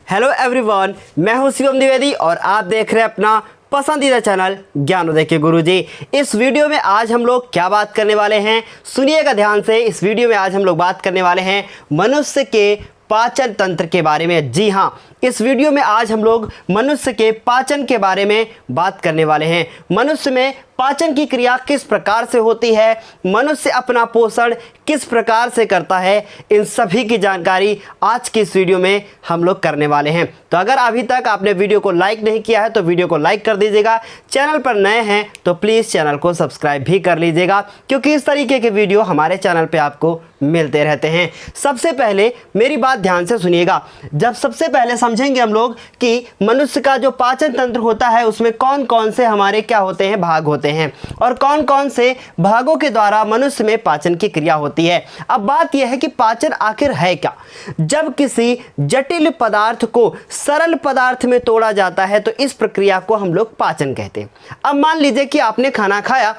Hello everyone, मैं हूं शिवम द्विवेदी और आप देख रहे हैं अपना पसंदीदा चैनल ज्ञानोदय के गुरुजी। इस वीडियो में आज हम लोग क्या बात करने वाले हैं, सुनिएगा ध्यान से। इस वीडियो में आज हम लोग बात करने वाले हैं मनुष्य के पाचन तंत्र के बारे में। जी हाँ, इस वीडियो में आज हम लोग मनुष्य के पाचन के बारे में बात करने वाले हैं। मनुष्य में पाचन की क्रिया किस प्रकार से होती है, मनुष्य अपना पोषण किस प्रकार से करता है, इन सभी की जानकारी आज की इस वीडियो में हम लोग करने वाले हैं। तो अगर अभी तक आपने वीडियो को लाइक नहीं किया है तो वीडियो को लाइक कर दीजिएगा। चैनल पर नए हैं तो प्लीज़ चैनल को सब्सक्राइब भी कर लीजिएगा, क्योंकि इस तरीके के वीडियो हमारे चैनल पर आपको मिलते रहते हैं। सबसे पहले मेरी बात ध्यान से सुनिएगा। जब सबसे पहले समझेंगे हम लोग कि मनुष्य का जो पाचन तंत्र होता है उसमें कौन कौन से हमारे क्या होते हैं, भाग होते हैं, और कौन कौन से भागों के द्वारा मनुष्य में पाचन की क्रिया होती है। अब बात यह है कि पाचन आखिर है क्या। जब किसी जटिल पदार्थ को सरल पदार्थ में तोड़ा जाता है तो इस प्रक्रिया को हम लोग पाचन कहते हैं। अब मान लीजिए कि आपने खाना खाया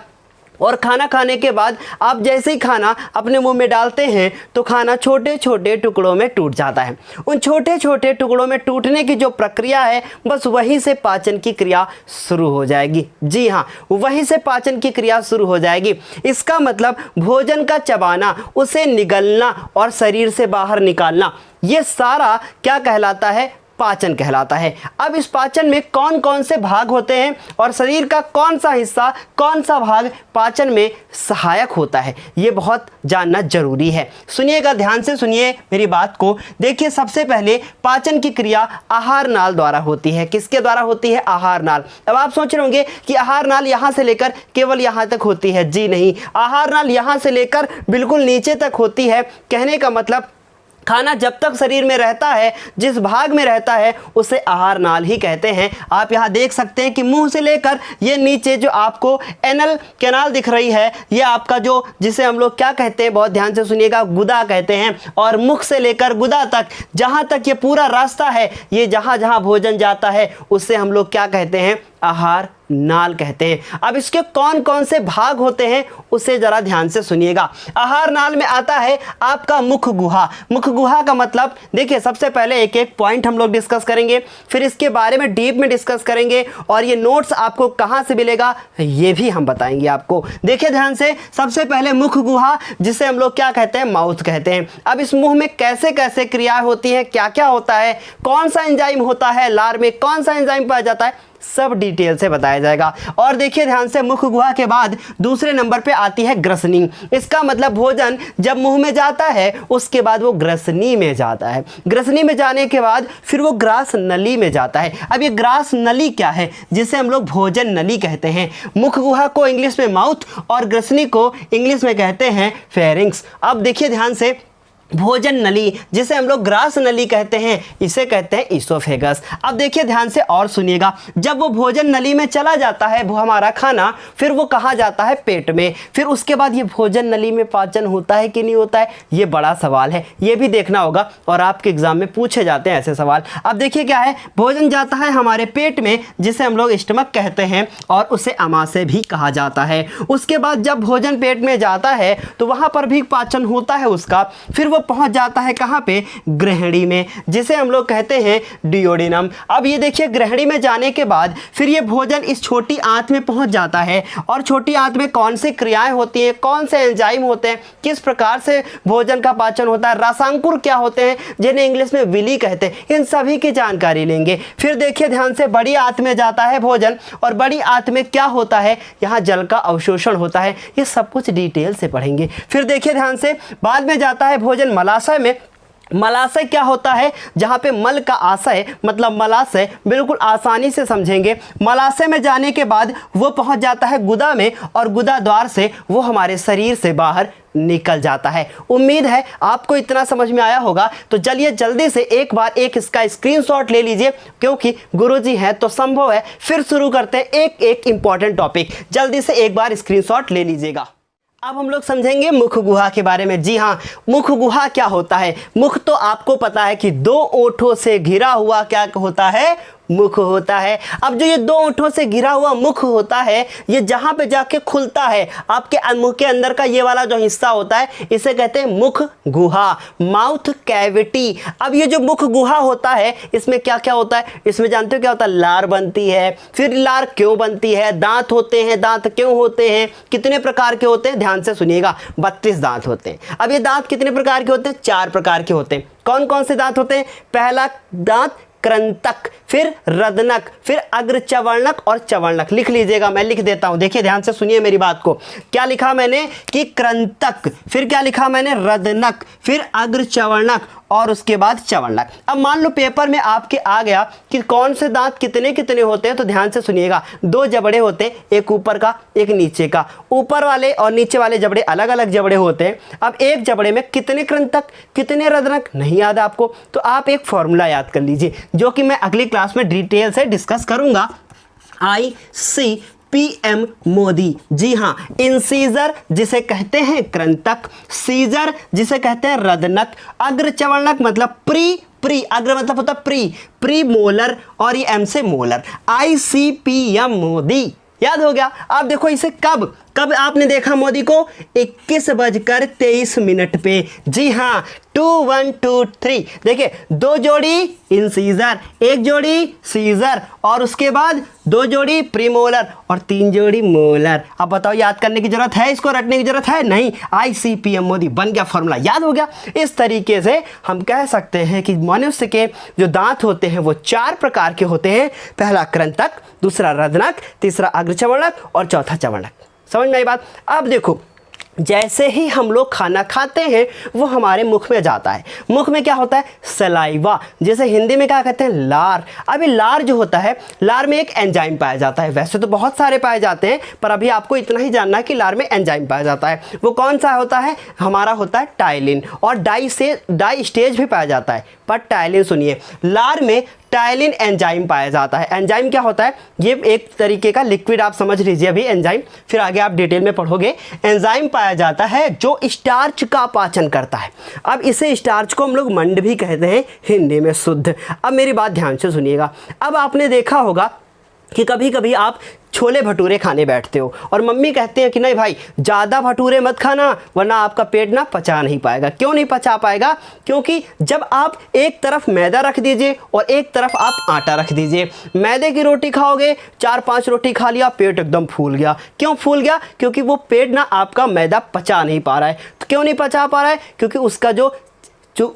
और खाना खाने के बाद आप जैसे ही खाना अपने मुंह में डालते हैं तो खाना छोटे छोटे टुकड़ों में टूट जाता है। उन छोटे छोटे टुकड़ों में टूटने की जो प्रक्रिया है, बस वहीं से पाचन की क्रिया शुरू हो जाएगी। जी हाँ, वहीं से पाचन की क्रिया शुरू हो जाएगी। इसका मतलब भोजन का चबाना, उसे निगलना और शरीर से बाहर निकालना, ये सारा क्या कहलाता है, पाचन कहलाता है। अब इस पाचन में कौन कौन से भाग होते हैं और शरीर का कौन सा हिस्सा, कौन सा भाग पाचन में सहायक होता है, ये बहुत जानना जरूरी है। सुनिएगा ध्यान से, सुनिए मेरी बात को। देखिए, सबसे पहले पाचन की क्रिया आहार नाल द्वारा होती है। किसके द्वारा होती है? आहार नाल। अब आप सोच रहे होंगे कि आहार नाल यहाँ से लेकर केवल यहाँ तक होती है। जी नहीं, आहार नाल यहाँ से लेकर बिल्कुल नीचे तक होती है। कहने का मतलब खाना जब तक शरीर में रहता है, जिस भाग में रहता है उसे आहार नाल ही कहते हैं। आप यहाँ देख सकते हैं कि मुंह से लेकर ये नीचे जो आपको एनल कैनाल दिख रही है, ये आपका जो जिसे हम लोग क्या कहते हैं, बहुत ध्यान से सुनिएगा, गुदा कहते हैं। और मुख से लेकर गुदा तक, जहाँ तक ये पूरा रास्ता है, ये जहाँ जहाँ भोजन जाता है उसे हम लोग क्या कहते हैं, आहार नाल कहते हैं। अब इसके कौन कौन से भाग होते हैं उसे जरा ध्यान से सुनिएगा। आहार नाल में आता है आपका मुख गुहा। मुख गुहा का मतलब, देखिए, सबसे पहले एक एक पॉइंट हम लोग डिस्कस करेंगे, फिर इसके बारे में डीप में डिस्कस करेंगे, और ये नोट्स आपको कहाँ से मिलेगा ये भी हम बताएंगे आपको। देखिए ध्यान से, सबसे पहले मुख गुहा, जिसे हम लोग क्या कहते हैं, माउथ कहते हैं। अब इस मुंह में कैसे कैसे क्रियाएं होती हैं, क्या क्या होता है, कौन सा एंजाइम होता है, लार में कौन सा एंजाइम पाया जाता है, सब डिटेल से बताया जाएगा। और देखिए ध्यान से, मुख गुहा के बाद दूसरे नंबर पे आती है ग्रसनी। इसका मतलब भोजन जब मुंह में जाता है उसके बाद वो ग्रसनी में जाता है। ग्रसनी में जाने के बाद फिर वो ग्रास नली में जाता है। अब ये ग्रास नली क्या है, जिसे हम लोग भोजन नली कहते हैं। मुख गुहा को इंग्लिश में माउथ और ग्रसनी को इंग्लिश में कहते हैं फेरिंक्स। अब देखिए ध्यान से, भोजन नली, जिसे हम लोग ग्रास नली कहते हैं, इसे कहते हैं इसोफेगस। अब देखिए ध्यान से और सुनिएगा, जब वो भोजन नली में चला जाता है वो हमारा खाना, फिर वो कहाँ जाता है, पेट में। फिर उसके बाद ये भोजन नली में पाचन होता है कि नहीं होता है, ये बड़ा सवाल है, ये भी देखना होगा और आपके एग्जाम में पूछे जाते हैं ऐसे सवाल। अब देखिए क्या है, भोजन जाता है हमारे पेट में, जिसे हम लोग स्टमक कहते हैं, और उसे अमाशय भी कहा जाता है। उसके बाद जब भोजन पेट में जाता है तो वहाँ पर भी पाचन होता है उसका, फिर पहुंच जाता है कहां पे, ग्रहणी में, जिसे हम लोग कहते हैं डियोडिनम। अब ये देखिए, ग्रहणी में जाने के बाद फिर ये भोजन इस छोटी आंत में पहुंच जाता है, और छोटी आंत में कौन सी क्रियाएं होती हैं, कौन से एंजाइम होते हैं, किस प्रकार से भोजन का पाचन होता है, रसांकुर क्या होते हैं, जिन्हें इंग्लिश में विली कहते हैं, इन सभी की जानकारी लेंगे। फिर देखिए ध्यान से, बड़ी आंत में जाता है भोजन, और बड़ी आंत में क्या होता है, यहाँ जल का अवशोषण होता है, ये सब कुछ डिटेल से पढ़ेंगे। फिर देखिए ध्यान से, बाद में जाता है भोजन मलाशय में। मलाशय क्या होता है, जहाँ पे मल का आशय मतलब मलाशय, बिल्कुल आसानी से समझेंगे। मलाशय में जाने के बाद वो पहुँच जाता है गुदा में, और गुदा द्वार से वो हमारे शरीर से बाहर निकल जाता है। उम्मीद है आपको इतना समझ में आया होगा। तो चलिए जल्दी से एक बार एक इसका स्क्रीनशॉट ले लीजिए, क्योंकि गुरुजी हैं तो संभव है। फिर शुरू करते हैं एक एक इंपॉर्टेंट टॉपिक, जल्दी से एक बार स्क्रीनशॉट ले लीजिएगा। अब हम लोग समझेंगे मुख गुहा के बारे में। जी हाँ, मुख गुहा क्या होता है। मुख तो आपको पता है कि दो ओठों से घिरा हुआ क्या होता है, मुख होता है। अब जो ये दो ओंठों से घिरा हुआ मुख होता है, ये जहां पे जाके खुलता है, आपके मुंह के अंदर का ये वाला जो हिस्सा होता है, इसे कहते हैं मुख गुहा, माउथ कैविटी। अब ये जो मुख गुहा होता है, इसमें क्या क्या होता है? इसमें जानते हो क्या होता है? लार बनती है। फिर लार क्यों बनती है? दांत होते हैं। दांत क्यों होते हैं? कितने प्रकार के होते हैं? ध्यान से सुनिएगा, 32 दांत होते हैं। अब ये दांत कितने प्रकार के होते हैं? 4 प्रकार के होते हैं। कौन कौन से दांत होते हैं? पहला दांत कृंतक, फिर रदनक, फिर अग्रचवर्णक और चवर्णक। लिख लीजिएगा, मैं लिख देता हूं, देखिए ध्यान से सुनिए मेरी बात को। क्या लिखा मैंने कि कृंतक, फिर क्या लिखा मैंने? रदनक, फिर अग्रचवर्णक और उसके बाद चवर्णक। अब मान लो पेपर में आपके आ गया कि कौन से दांत कितने कितने होते हैं, तो ध्यान से सुनिएगा। 2 जबड़े होते हैं, एक ऊपर का एक नीचे का। ऊपर वाले और नीचे वाले जबड़े अलग अलग जबड़े होते हैं। अब एक जबड़े में कितने कृंतक कितने रदनक नहीं याद आपको, तो आप एक फॉर्मूला याद कर लीजिए, जो कि मैं अगली क्लास में डिटेल से डिस्कस करूंगा। ICPM मोदी। जी हाँ, इंसीजर जिसे कहते हैं कृंतक, सीजर जिसे कहते हैं रदनक, अग्रचवर्णक मतलब प्री अग्र मतलब होता प्री मोलर, और ये एम से मोलर। ICPM मोदी याद हो गया। आप देखो इसे कब आपने देखा मोदी को? 21:23 पे। जी हाँ, 2 1 2 3। देखिए 2 जोड़ी इंसीजर, 1 जोड़ी सीजर, और उसके बाद 2 जोड़ी प्रीमोलर और 3 जोड़ी मोलर। अब बताओ, याद करने की जरूरत है? इसको रटने की जरूरत है? नहीं। ICPM मोदी बन गया, फॉर्मूला याद हो गया। इस तरीके से हम कह सकते हैं कि मनुष्य के जो दांत होते हैं वो 4 प्रकार के होते हैं। पहला कृंतक, दूसरा रदनक, तीसरा अग्रचवर्णक और चौथा चवर्णक। समझ में आई बात? अब देखो, जैसे ही हम लोग खाना खाते हैं वो हमारे मुख में जाता है। मुख में क्या होता है? सलाइवा, जैसे हिंदी में क्या कहते हैं? लार। अभी लार जो होता है, लार में एक एंजाइम पाया जाता है। वैसे तो बहुत सारे पाए जाते हैं, पर अभी आपको इतना ही जानना है कि लार में एंजाइम पाया जाता है। वो कौन सा होता है? हमारा होता है टाइलिन। और डाई स्टेज भी पाया जाता है, पर टाइलिन सुनिए, लार में टाइलिन एंजाइम पाया जाता है। एंजाइम क्या होता है? ये एक तरीके का लिक्विड, आप समझ लीजिए अभी एंजाइम, फिर आगे आप डिटेल में पढ़ोगे। एंजाइम पाया जाता है जो स्टार्च का पाचन करता है। अब इसे स्टार्च को हम लोग मंड भी कहते हैं हिंदी में शुद्ध। अब मेरी बात ध्यान से सुनिएगा। अब आपने देखा होगा कि कभी कभी आप छोले भटूरे खाने बैठते हो और मम्मी कहते हैं कि नहीं भाई, ज़्यादा भटूरे मत खाना, वरना आपका पेट ना पचा नहीं पाएगा। क्यों नहीं पचा पाएगा? क्योंकि जब आप एक तरफ मैदा रख दीजिए और एक तरफ आप आटा रख दीजिए, मैदे की रोटी खाओगे, 4-5 रोटी खा लिया, पेट एकदम फूल गया। क्यों फूल गया? क्योंकि वो पेट ना आपका मैदा पचा नहीं पा रहा है। तो क्यों नहीं पचा पा रहा है? क्योंकि उसका जो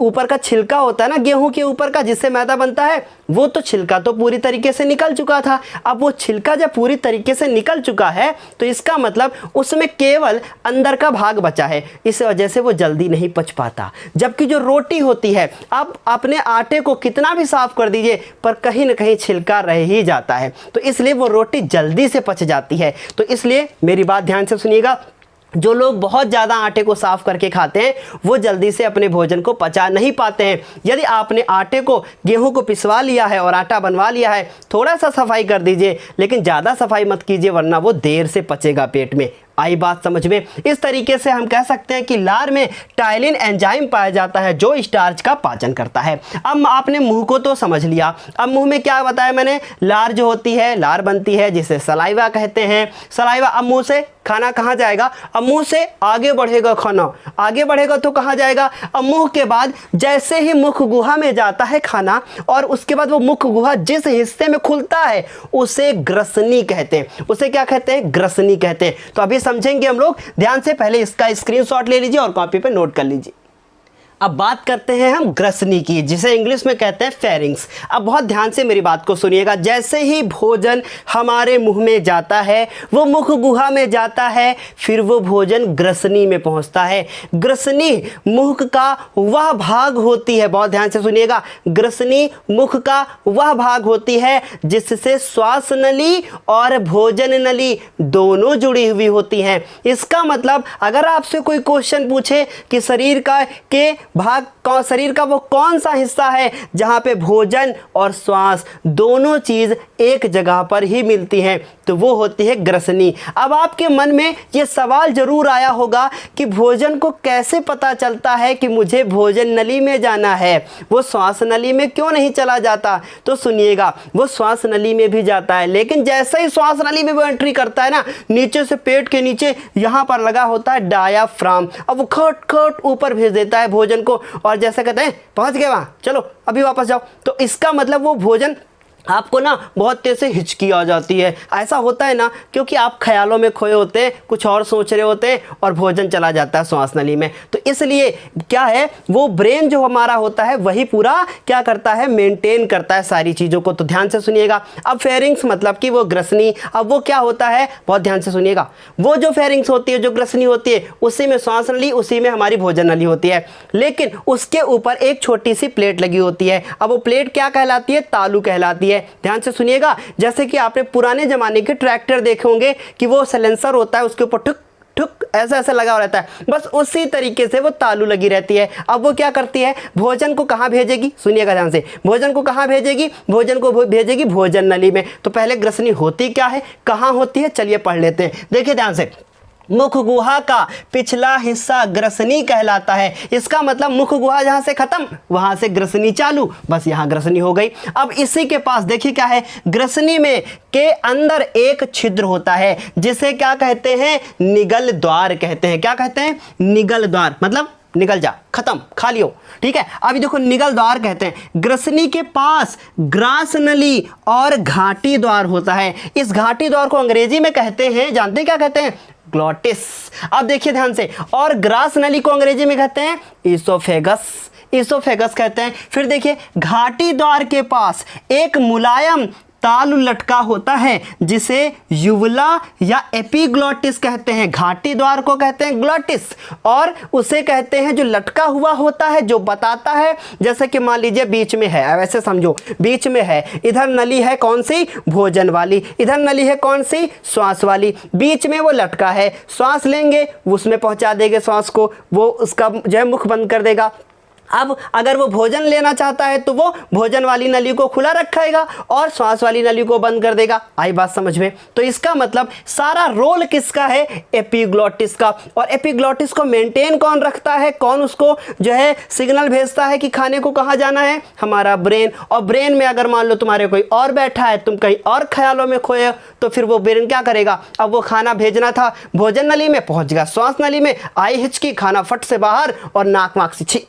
ऊपर का छिलका होता है ना, गेहूं के ऊपर का जिससे मैदा बनता है, वो तो छिलका तो पूरी तरीके से निकल चुका था। अब वो छिलका जब पूरी तरीके से निकल चुका है, तो इसका मतलब उसमें केवल अंदर का भाग बचा है। इस वजह से वो जल्दी नहीं पच पाता। जबकि जो रोटी होती है, आप अपने आटे को कितना भी साफ कर दीजिए, पर कहीं ना कहीं छिलका रह ही जाता है, तो इसलिए वो रोटी जल्दी से पच जाती है। तो इसलिए मेरी बात ध्यान से सुनिएगा, जो लोग बहुत ज़्यादा आटे को साफ करके खाते हैं वो जल्दी से अपने भोजन को पचा नहीं पाते हैं। यदि आपने आटे को, गेहूं को पिसवा लिया है और आटा बनवा लिया है, थोड़ा सा सफाई कर दीजिए, लेकिन ज़्यादा सफाई मत कीजिए, वरना वो देर से पचेगा पेट में। आई बात समझ में? इस तरीके से हम कह सकते हैं कि लार में टाइलिन एंजाइम पाया जाता है जो स्टार्च का पाचन करता है। अब आपने मुंह को तो समझ लिया। अब मुंह में क्या बताया मैंने? लार जो होती है, लार बनती है जिसे सलाइवा कहते हैं। सलाइवा, अब मुंह से खाना कहाँ जाएगा? अब मुंह से आगे बढ़ेगा खाना, आगे बढ़ेगा तो कहाँ जाएगा? अब मुंह के बाद जैसे ही मुख गुहा में जाता है खाना, और उसके बाद वो मुख गुहा जिस हिस्से में खुलता है उसे ग्रसनी कहते हैं। उसे क्या कहते हैं? ग्रसनी कहते हैं। तो अभी समझेंगे हम लोग, ध्यान से पहले इसका स्क्रीनशॉट ले लीजिए और कॉपी पे नोट कर लीजिए। अब बात करते हैं हम ग्रसनी की, जिसे इंग्लिश में कहते हैं फेरिंग्स। अब बहुत ध्यान से मेरी बात को सुनिएगा। जैसे ही भोजन हमारे मुंह में जाता है, वो मुख गुहा में जाता है, फिर वो भोजन ग्रसनी में पहुंचता है। ग्रसनी मुख का वह भाग होती है, बहुत ध्यान से सुनिएगा, ग्रसनी मुख का वह भाग होती है जिससे श्वास नली और भोजन नली दोनों जुड़ी हुई होती हैं। इसका मतलब अगर आपसे कोई क्वेश्चन पूछे कि शरीर का वो कौन सा हिस्सा है जहाँ पे भोजन और श्वास दोनों चीज़ एक जगह पर ही मिलती हैं, तो वो होती है ग्रसनी। अब आपके मन में ये सवाल जरूर आया होगा कि भोजन को कैसे पता चलता है कि मुझे भोजन नली में जाना है, वो श्वास नली में क्यों नहीं चला जाता? तो सुनिएगा, वो श्वास नली में भी जाता है, लेकिन जैसे ही श्वास नली में वो एंट्री करता है ना, नीचे से पेट के नीचे यहाँ पर लगा होता है डायाफ्राम। अब वो खट खट ऊपर भेज देता है भोजन को, और जैसे कहते हैं पहुँच गए वहाँ, चलो अभी वापस जाओ। तो इसका मतलब वो भोजन आपको ना बहुत तेज से हिचकी आ जाती है। ऐसा होता है ना, क्योंकि आप ख्यालों में खोए होते हैं, कुछ और सोच रहे होते हैं और भोजन चला जाता है श्वास नली में। तो इसलिए क्या है, वो ब्रेन जो हमारा होता है वही पूरा क्या करता है, मेंटेन करता है सारी चीज़ों को। तो ध्यान से सुनिएगा। अब फेरिंग्स मतलब कि वो ग्रसनी, अब वो क्या होता है, बहुत ध्यान से सुनिएगा। वो जो फेरिंग्स होती है, जो ग्रसनी होती है, उसी में श्वास नली, उसी में हमारी भोजन नली होती है, लेकिन उसके ऊपर एक छोटी सी प्लेट लगी होती है। अब वो प्लेट क्या कहलाती है, तालू कहलाती है। ध्यान से सुनिएगा। जैसे कि आपने पुराने जमाने के ट्रैक्टर देखे होंगे कि वो साइलेंसर होता है, उसके ऊपर ठुक ठुक ऐसा ऐसा लगा रहता है, बस उसी तरीके से वो तालू लगी रहती है। अब वो क्या करती है, भोजन को कहाँ भेजेगी, सुनिएगा ध्यान से, भोजन को कहाँ भेजेगी, भोजन को भेजेगी भोजन नली में। तो पहले ग्रसनी होती क्या है, कहाँ होती है, चलिए पढ़ लेते हैं। देखिए ध्यान से, मुख गुहा का पिछला हिस्सा ग्रसनी कहलाता है। इसका मतलब मुख गुहा जहां से खत्म, वहां से ग्रसनी चालू, बस यहां ग्रसनी हो गई। अब इसी के पास देखिए क्या है, ग्रसनी में के अंदर एक छिद्र होता है जिसे क्या कहते हैं, निगल द्वार कहते हैं। क्या कहते हैं, निगल द्वार, मतलब निकल जा, खत्म, खाली हो, ठीक है। अभी देखो, निगल द्वार कहते हैं। ग्रसनी के पास ग्रास नली और घाटी द्वार होता है। इस घाटी द्वार को अंग्रेजी में कहते हैं, जानते हैं क्या कहते हैं, ग्लॉटिस। अब देखिए ध्यान से, और ग्रास नली को अंग्रेजी में कहते हैं इसोफेगस, इसोफेगस कहते हैं। फिर देखिए, घाटी द्वार के पास एक मुलायम तालु लटका होता है जिसे युवला या एपिग्लॉटिस कहते हैं। घाटी द्वार को कहते हैं ग्लॉटिस, और उसे कहते हैं जो लटका हुआ होता है, जो बताता है, जैसे कि मान लीजिए बीच में है, वैसे समझो बीच में है, इधर नली है कौन सी, भोजन वाली, इधर नली है कौन सी, श्वास वाली, बीच में वो लटका है, श्वास लेंगे उसमें पहुंचा देंगे श्वास को, वो उसका जो है मुख बंद कर देगा। अब अगर वो भोजन लेना चाहता है तो वो भोजन वाली नली को खुला रखेगा और श्वास वाली नली को बंद कर देगा। आई बात समझ में? तो इसका मतलब सारा रोल किसका है, एपिग्लॉटिस का। और एपिग्लॉटिस को मेंटेन कौन रखता है, कौन उसको जो है सिग्नल भेजता है कि खाने को कहाँ जाना है, हमारा ब्रेन। और ब्रेन में अगर मान लो तुम्हारे कोई और बैठा है, तुम कहीं और ख्यालों में खोए, तो फिर वो ब्रेन क्या करेगा, अब वो खाना भेजना था भोजन नली में, पहुंच गया श्वास नली में, आई हिचकी, खाना फट से बाहर और नाक वाक से छी,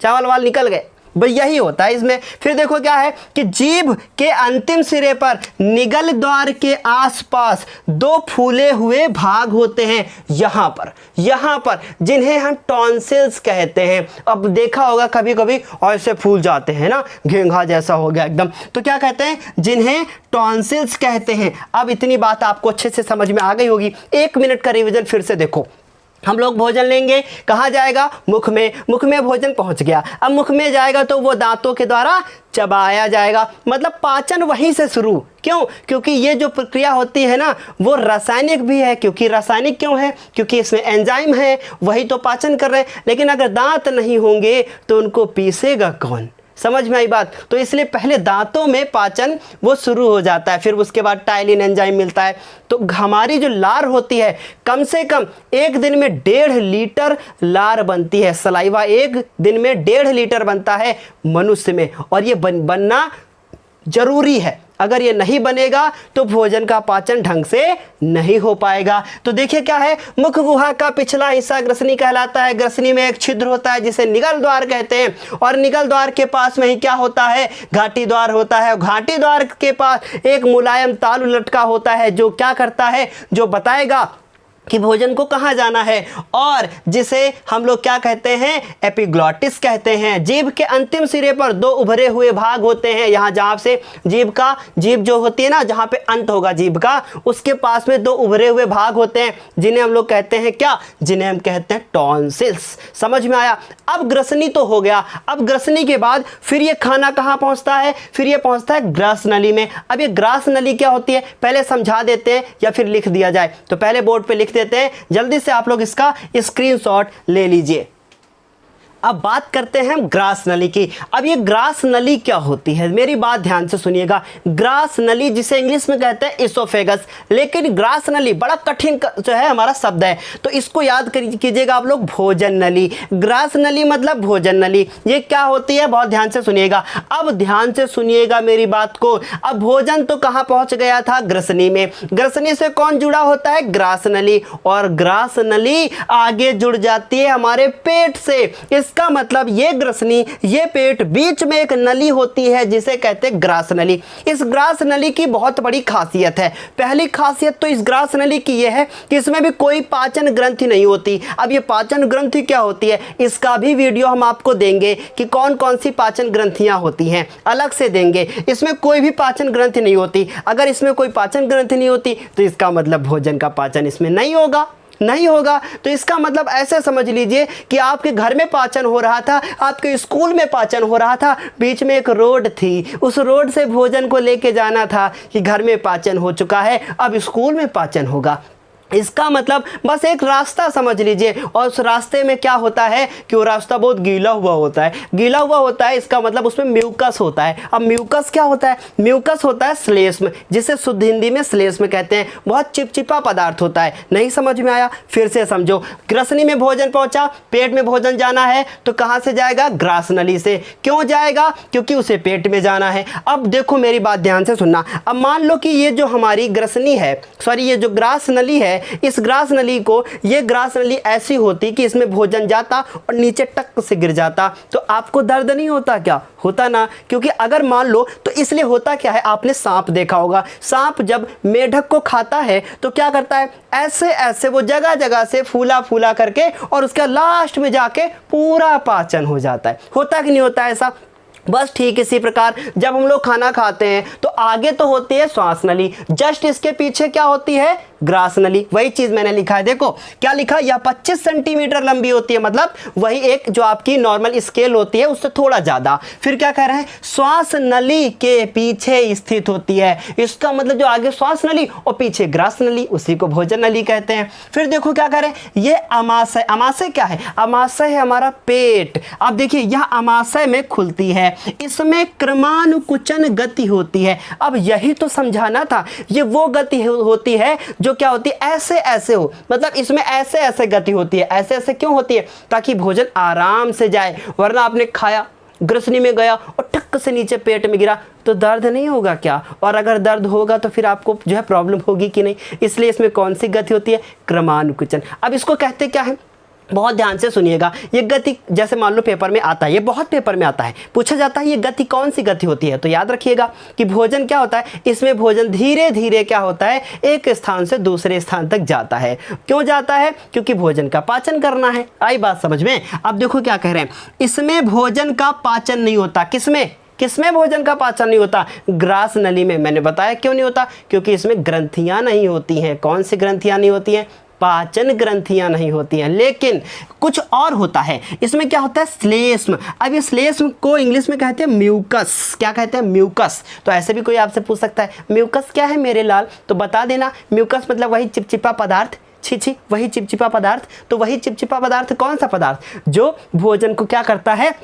चावल वाल निकल गए। भाई यही होता है इसमें। फिर देखो क्या है कि जीभ के अंतिम सिरे पर निगल द्वार के आसपास दो फूले हुए भाग होते हैं, यहाँ पर जिन्हें हम टॉन्सिल्स कहते हैं। अब देखा होगा कभी कभी ऐसे फूल जाते हैं ना, घेंघा जैसा हो गया एकदम, तो क्या कहते हैं, जिन्हें टॉन्सिल्स कहते हैं। अब इतनी बात आपको अच्छे से समझ में आ गई होगी। 1 मिनट का रिवीजन फिर से देखो। हम लोग भोजन लेंगे, कहाँ जाएगा, मुख में, मुख में भोजन पहुंच गया। अब मुख में जाएगा तो वो दांतों के द्वारा चबाया जाएगा, मतलब पाचन वहीं से शुरू। क्यों? क्योंकि ये जो प्रक्रिया होती है ना, वो रासायनिक भी है। क्योंकि रासायनिक क्यों है, क्योंकि इसमें एंजाइम है, वही तो पाचन कर रहे हैं। लेकिन अगर दांत नहीं होंगे तो उनको पीसेगा कौन, समझ में आई बात? तो इसलिए पहले दांतों में पाचन वो शुरू हो जाता है, फिर उसके बाद टाइलिन एंजाइम मिलता है। तो हमारी जो लार होती है, कम से कम एक दिन में 1.5 लीटर लार बनती है। सलाइवा एक दिन में 1.5 लीटर बनता है मनुष्य में, और ये बनना जरूरी है। अगर ये नहीं बनेगा तो भोजन का पाचन ढंग से नहीं हो पाएगा। तो देखिए क्या है, मुख गुहा का पिछला हिस्सा ग्रसनी कहलाता है। ग्रसनी में एक छिद्र होता है जिसे निगल द्वार कहते हैं, और निगल द्वार के पास में ही क्या होता है, घाटी द्वार होता है। घाटी द्वार के पास एक मुलायम तालु लटका होता है जो क्या करता है, जो बताएगा कि भोजन को कहाँ जाना है, और जिसे हम लोग क्या कहते हैं, एपिग्लॉटिस कहते हैं। जीभ के अंतिम सिरे पर 2 उभरे हुए भाग होते हैं। यहाँ जहाँ से जीभ जो होती है ना, जहाँ पे अंत होगा जीभ का, उसके पास में 2 उभरे हुए भाग होते हैं, जिन्हें हम लोग कहते हैं क्या, जिन्हें हम कहते हैं टॉन्सिल्स। समझ में आया? अब ग्रसनी तो हो गया। अब ग्रसनी के बाद फिर ये खाना कहाँ पहुँचता है, फिर ये पहुँचता है ग्रास नली में। अब ये ग्रास नली क्या होती है, पहले समझा देते हैं या फिर लिख दिया जाए। तो पहले बोर्ड पे लिख देते हैं, जल्दी से आप लोग इसका स्क्रीनशॉट ले लीजिए। अब बात करते हैं ग्रास नली की। अब ये ग्रास नली क्या होती है, मेरी बात ध्यान से सुनिएगा। ग्रास नली जिसे इंग्लिश में कहते हैं इसोफेगस, लेकिन ग्रास नली बड़ा कठिन जो है हमारा शब्द है, तो इसको याद कीजिएगा आप लोग, भोजन नली। ग्रास नली मतलब भोजन नली। ये क्या होती है, बहुत ध्यान से सुनिएगा। अब ध्यान से सुनिएगा मेरी बात को। अब भोजन तो कहाँ पहुंच गया था, ग्रसनी में। ग्रसनी से कौन जुड़ा होता है, ग्रास नली, और ग्रास नली आगे जुड़ जाती है हमारे पेट से। इसका मतलब ये ग्रसनी, ये पेट, बीच में एक नली होती है जिसे कहते हैं ग्रास नली। इस ग्रास नली की बहुत बड़ी खासियत है। पहली खासियत तो इस ग्रास नली की यह है कि इसमें भी कोई पाचन ग्रंथि नहीं होती। अब ये पाचन ग्रंथि क्या होती है, इसका भी वीडियो हम आपको देंगे कि कौन कौन सी पाचन ग्रंथियां होती हैं, अलग से देंगे। इसमें कोई भी पाचन ग्रंथि नहीं होती। अगर इसमें कोई पाचन ग्रंथि नहीं होती तो इसका मतलब भोजन का पाचन इसमें नहीं होगा। तो इसका मतलब ऐसे समझ लीजिए कि आपके घर में पाचन हो रहा था, आपके स्कूल में पाचन हो रहा था, बीच में एक रोड थी, उस रोड से भोजन को लेके जाना था कि घर में पाचन हो चुका है, अब स्कूल में पाचन होगा। इसका मतलब बस एक रास्ता समझ लीजिए, और उस रास्ते में क्या होता है कि वो रास्ता बहुत गीला हुआ होता है। इसका मतलब उसमें म्यूकस होता है। अब म्यूकस क्या होता है, म्यूकस होता है श्लेष्म, जिसे शुद्ध हिंदी में श्लेष्म कहते हैं। बहुत चिपचिपा पदार्थ होता है। नहीं समझ में आया, फिर से समझो। ग्रसनी में भोजन पहुंचा, पेट में भोजन जाना है तो कहाँ से जाएगा, ग्रास नली से। क्यों जाएगा, क्योंकि उसे पेट में जाना है। अब देखो मेरी बात ध्यान से सुनना। अब मान लो कि ये जो हमारी ग्रसनी है, सॉरी ये जो ग्रास नली है, इस ग्रास नली को, ये ग्रास नली ऐसी होती कि इसमें भोजन जाता और नीचे टक से गिर जाता, तो आपको दर्द नहीं होता क्या, होता ना। क्योंकि अगर मान लो, तो इसलिए होता क्या है, आपने सांप देखा होगा। सांप जब मेढक को खाता है तो क्या करता है, ऐसे ऐसे वो जगह जगह से फूला फूला करके, और उसका लास्ट में जाके पूरा पाचन हो जाता है। होता कि नहीं होता ऐसा। बस ठीक इसी प्रकार जब हम लोग खाना खाते हैं तो आगे तो होती है श्वास नली, जस्ट इसके पीछे क्या होती है, ग्रास नली। वही चीज मैंने लिखा है, देखो क्या लिखा, यह 25 सेंटीमीटर लंबी होती है, मतलब वही एक जो आपकी नॉर्मल स्केल होती है उससे थोड़ा ज्यादा। फिर क्या कह रहे हैं, श्वास नली के पीछे स्थित होती है। इसका मतलब जो आगे श्वास नली और पीछे ग्रास नली, उसी को भोजन नली कहते हैं। फिर देखो क्या कह रहे हैं, ये अमाशय। अमाशय क्या है, अमाशय है हमारा पेट। अब देखिए यह अमाशय में खुलती है, इसमें क्रमानुकुचन गति होती है। अब यही तो समझाना था, ये वो गति होती है जो क्या होती है, ऐसे ऐसे हो, मतलब इसमें ऐसे ऐसे गति होती है। ऐसे ऐसे क्यों होती है, ताकि भोजन आराम से जाए। वरना आपने खाया, ग्रसनी में गया और टक से नीचे पेट में गिरा तो दर्द नहीं होगा क्या, और अगर दर्द होगा तो फिर आपको जो है प्रॉब्लम होगी कि नहीं। इसलिए इसमें कौन सी गति होती है, क्रमानुकुचन। अब इसको कहते क्या है, बहुत ध्यान से सुनिएगा। ये गति जैसे मान लो पेपर में आता है, ये बहुत पेपर में आता है, पूछा जाता है ये गति कौन सी गति होती है, तो याद रखिएगा कि भोजन क्या होता है, इसमें भोजन धीरे धीरे क्या होता है, एक स्थान से दूसरे स्थान तक जाता है। क्यों जाता है, क्योंकि भोजन का पाचन करना है। आई बात समझ में। अब देखो क्या कह रहे हैं, इसमें भोजन का पाचन नहीं होता। किसमें भोजन का पाचन नहीं होता, ग्रास नली में। मैंने बताया क्यों नहीं होता, क्योंकि इसमें ग्रंथियां नहीं होती हैं। कौन सी ग्रंथियां नहीं होती हैं, पाचन ग्रंथियां नहीं होती हैं। लेकिन कुछ और होता है, इसमें क्या होता है, श्लेष्म। अब ये श्लेष्म को इंग्लिश में कहते हैं म्यूकस। क्या कहते हैं, म्यूकस। तो ऐसे भी कोई आपसे पूछ सकता है म्यूकस क्या है मेरे लाल, तो बता देना। म्यूकस मतलब वही चिपचिपा पदार्थ, छी वही चिपचिपा पदार्थ। तो वही चिपचिपा पदार्थ कौन सा पदार्थ, जो भोजन को क्या करता है,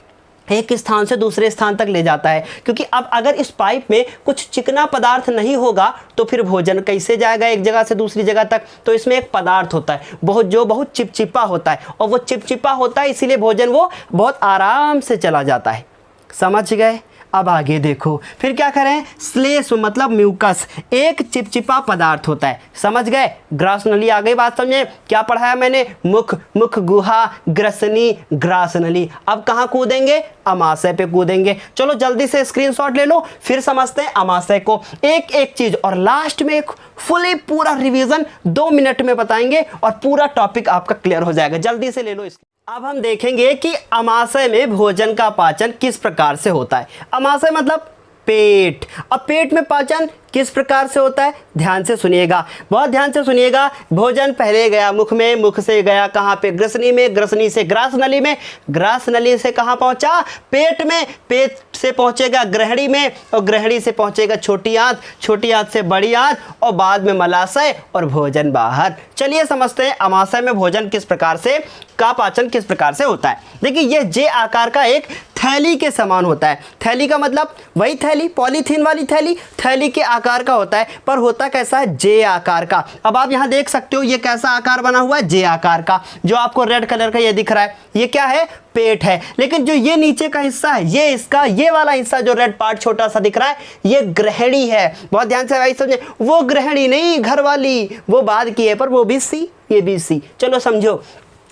एक स्थान से दूसरे स्थान तक ले जाता है। क्योंकि अब अगर इस पाइप में कुछ चिकना पदार्थ नहीं होगा तो फिर भोजन कैसे जाएगा एक जगह से दूसरी जगह तक। तो इसमें एक पदार्थ होता है बहुत चिपचिपा होता है, और वो चिपचिपा होता है इसीलिए भोजन वो बहुत आराम से चला जाता है। समझ गए। अब आगे देखो, फिर क्या करें, श्लेष्म मतलब म्यूकस, एक चिपचिपा पदार्थ होता है। समझ गए, ग्रास नली आ गई बात समझे। क्या पढ़ाया मैंने, मुख गुहा, ग्रसनी, ग्रास नली। अब कहाँ कूदेंगे, अमाशय पे कूदेंगे। चलो जल्दी से स्क्रीनशॉट ले लो, फिर समझते हैं अमाशय को एक एक चीज, और लास्ट में एक फुली पूरा रिवीजन 2 मिनट में बताएंगे और पूरा टॉपिक आपका क्लियर हो जाएगा। जल्दी से ले लो इसको। अब हम देखेंगे कि अमाशय में भोजन का पाचन किस प्रकार से होता है। अमाशय मतलब पेट। अब पेट में पाचन किस प्रकार से होता है, ध्यान से सुनिएगा, बहुत ध्यान से सुनिएगा। भोजन पहले गया मुख में, मुख से गया कहाँ पे, ग्रसनी में, ग्रसनी से ग्रास नली में, ग्रास नली से कहाँ पहुँचा, पेट में, पेट से पहुँचेगा ग्रहणी में, और ग्रहणी से पहुँचेगा छोटी आंत, छोटी आंत से बड़ी आंत, और बाद में मलाशय और भोजन बाहर। चलिए समझते हैं अमाशय में भोजन किस प्रकार से का पाचन किस प्रकार से होता है। देखिए यह जे आकार का एक थैली के समान होता है। थैली का मतलब वही थैली, पॉलीथीन वाली थैली, थैली के आकार का होता है, पर होता कैसा है, जे आकार का। अब आप यहाँ देख सकते हो ये कैसा आकार बना हुआ है, जे आकार का। जो आपको रेड कलर का ये दिख रहा है, ये क्या है, पेट है। लेकिन जो ये नीचे का हिस्सा है, ये इसका ये वाला हिस्सा जो रेड पार्ट छोटा सा दिख रहा है, ये ग्रहणी है। बहुत ध्यान से भाई समझे, वो ग्रहणी नहीं घर वाली, वो बाद की है, पर वो भी सी, ये भी सी। चलो समझो,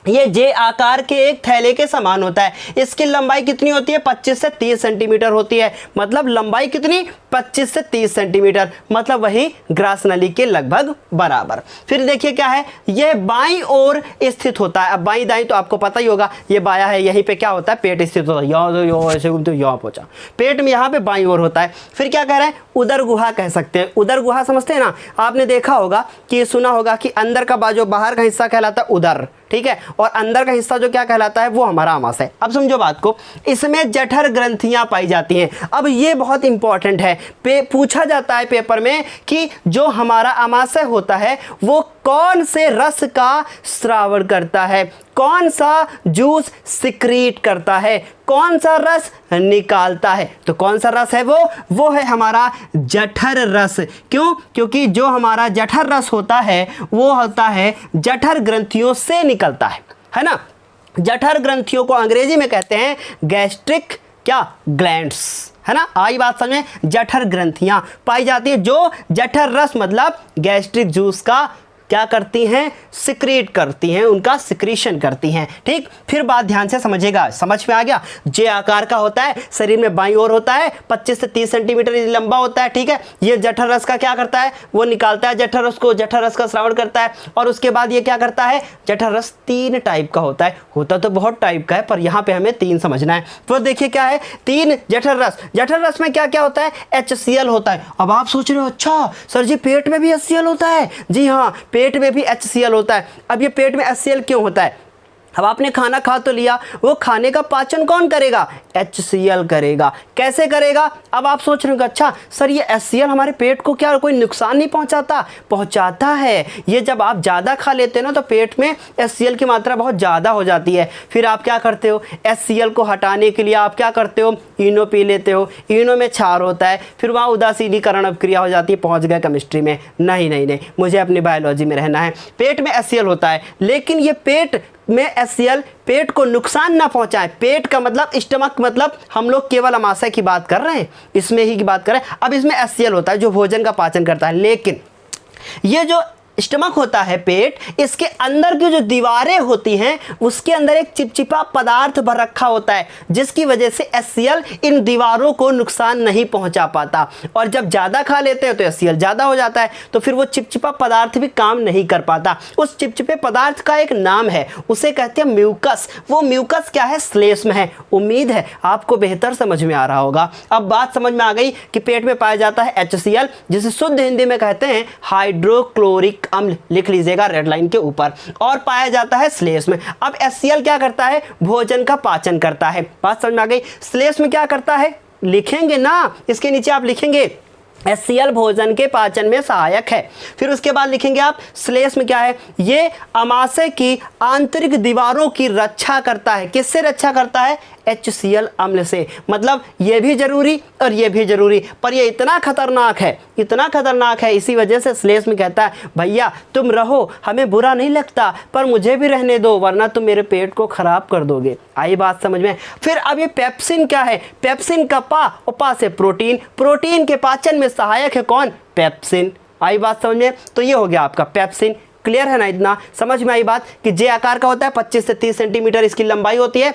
ये जे आकार के एक थैले के समान होता है। इसकी लंबाई कितनी होती है, 25 से 30 सेंटीमीटर होती है। मतलब लंबाई कितनी, 25 से 30 सेंटीमीटर, मतलब वही ग्रास नली के लगभग बराबर। फिर देखिए क्या है, यह बाईं ओर स्थित होता है। अब बाईं दाईं तो आपको पता ही होगा, ये बाया है, यहीं पे क्या होता है, पेट स्थित होता है। यहाँ ऐसे घूमते यहाँ पहुंचा, पेट में यहाँ पे बाईं ओर होता है। फिर क्या कह रहे हैं, उदर गुहा कह सकते हैं। उदर गुहा समझते हैं ना, आपने देखा होगा कि सुना होगा कि अंदर का बाजू, बाहर का हिस्सा कहलाता है उदर, ठीक है, और अंदर का हिस्सा जो क्या कहलाता है, वो हमारा आमाशय। अब समझो बात को, इसमें जठर ग्रंथियां पाई जाती हैं। अब ये बहुत इंपॉर्टेंट है, पूछा जाता है पेपर में कि जो हमारा आमाशय होता है वो कौन से रस का स्रावण करता है, कौन सा जूस सिक्रीट करता है, कौन सा रस निकालता है। तो कौन सा रस है वो है हमारा जठर रस। क्यों, क्योंकि जो हमारा जठर रस होता है वो होता है जठर ग्रंथियों से निकलता है ना। जठर ग्रंथियों को अंग्रेजी में कहते हैं गैस्ट्रिक क्या, ग्लैंड्स, है ना। आई बात समझ में, जठर ग्रंथियां पाई जाती है जो जठर रस मतलब गैस्ट्रिक जूस का क्या करती हैं, सिक्रीट करती हैं, उनका सिक्रीशन करती हैं। ठीक, फिर बात ध्यान से समझिएगा, समझ में आ गया। जे आकार का होता है, शरीर में बाईं ओर होता है, 25 से 30 सेंटीमीटर लंबा होता है, ठीक है। ये जठर रस का क्या करता है, वो निकालता है जठर रस को, जठर रस का स्रावण करता है। और उसके बाद ये क्या करता है, जठर रस 3 टाइप का होता है, होता तो बहुत टाइप का है पर यहाँ पे हमें 3 समझना है। तो देखिए क्या है, 3 जठर रस। जठर रस में क्या क्या होता है, HCl होता है। अब आप सोच रहे हो अच्छा सर जी पेट में भी HCl होता है, जी हाँ, पेट में भी HCl होता है। अब ये पेट में HCl क्यों होता है, अब आपने खाना खा तो लिया, वो खाने का पाचन कौन करेगा, HCl करेगा। कैसे करेगा, अब आप सोच रहे हो अच्छा सर ये HCl हमारे पेट को क्या कोई नुकसान नहीं पहुंचाता, पहुंचाता है। ये जब आप ज़्यादा खा लेते हो ना तो पेट में HCl की मात्रा बहुत ज़्यादा हो जाती है। फिर आप क्या करते हो, HCl को हटाने के लिए आप क्या करते हो, इनो पी लेते हो। इनो में क्षार होता है, फिर वहाँ उदासीनीकरण अभिक्रिया हो जाती है, पहुँच गए केमिस्ट्री में। नहीं नहीं नहीं, मुझे अपनी बायोलॉजी में रहना है। पेट में HCl होता है, लेकिन ये पेट में HCl पेट को नुकसान ना पहुंचाए। पेट का मतलब स्टमक, मतलब हम लोग केवल अमाशय की बात कर रहे हैं, इसमें ही की बात कर रहे हैं। अब इसमें HCl होता है जो भोजन का पाचन करता है, लेकिन ये जो स्टमक होता है पेट, इसके अंदर की जो दीवारें होती हैं उसके अंदर एक चिपचिपा पदार्थ भर रखा होता है, जिसकी वजह से HCl इन दीवारों को नुकसान नहीं पहुंचा पाता। और जब ज़्यादा खा लेते हैं तो HCl ज़्यादा हो जाता है, तो फिर वो चिपचिपा पदार्थ भी काम नहीं कर पाता। उस चिपचिपे पदार्थ का एक नाम है, उसे कहते हैं म्यूकस। वो म्यूकस क्या है, श्लेष्म है। उम्मीद है आपको बेहतर समझ में आ रहा होगा। अब बात समझ में आ गई कि पेट में पाया जाता है HCl, जिसे शुद्ध हिंदी में कहते हैं हाइड्रोक्लोरिक अम्ल, लिख लीजिएगा रेड लाइन के ऊपर, और पाया जाता है श्लेष्म में। अब HCl क्या करता है, भोजन का पाचन करता है। बात समझ में आ गई। श्लेष्म में क्या करता है, लिखेंगे ना, इसके नीचे आप लिखेंगे HCl भोजन के पाचन में सहायक है। फिर उसके बाद लिखेंगे आप श्लेष्म क्या है, ये अमाशय की आंतरिक दीवारों की रक्षा करता है। किससे रक्षा करता है, HCl अम्ल से। मतलब ये भी जरूरी और ये भी जरूरी, पर ये इतना खतरनाक है, इतना खतरनाक है, इसी वजह से श्लेष्म कहता है भैया तुम रहो, हमें बुरा नहीं लगता, पर मुझे भी रहने दो, वरना तुम मेरे पेट को खराब कर दोगे। आई बात समझ में। फिर अब ये पेप्सिन क्या है, पेप्सिन का पा और पा से प्रोटीन, प्रोटीन के पाचन में सहायक है कौन, पेप्सिन। आई बात समझ में। तो ये हो गया आपका पेप्सिन। क्लियर है ना, इतना समझ में आई बात कि जे आकार का होता है, 25 से 30 सेंटीमीटर इसकी लंबाई होती है।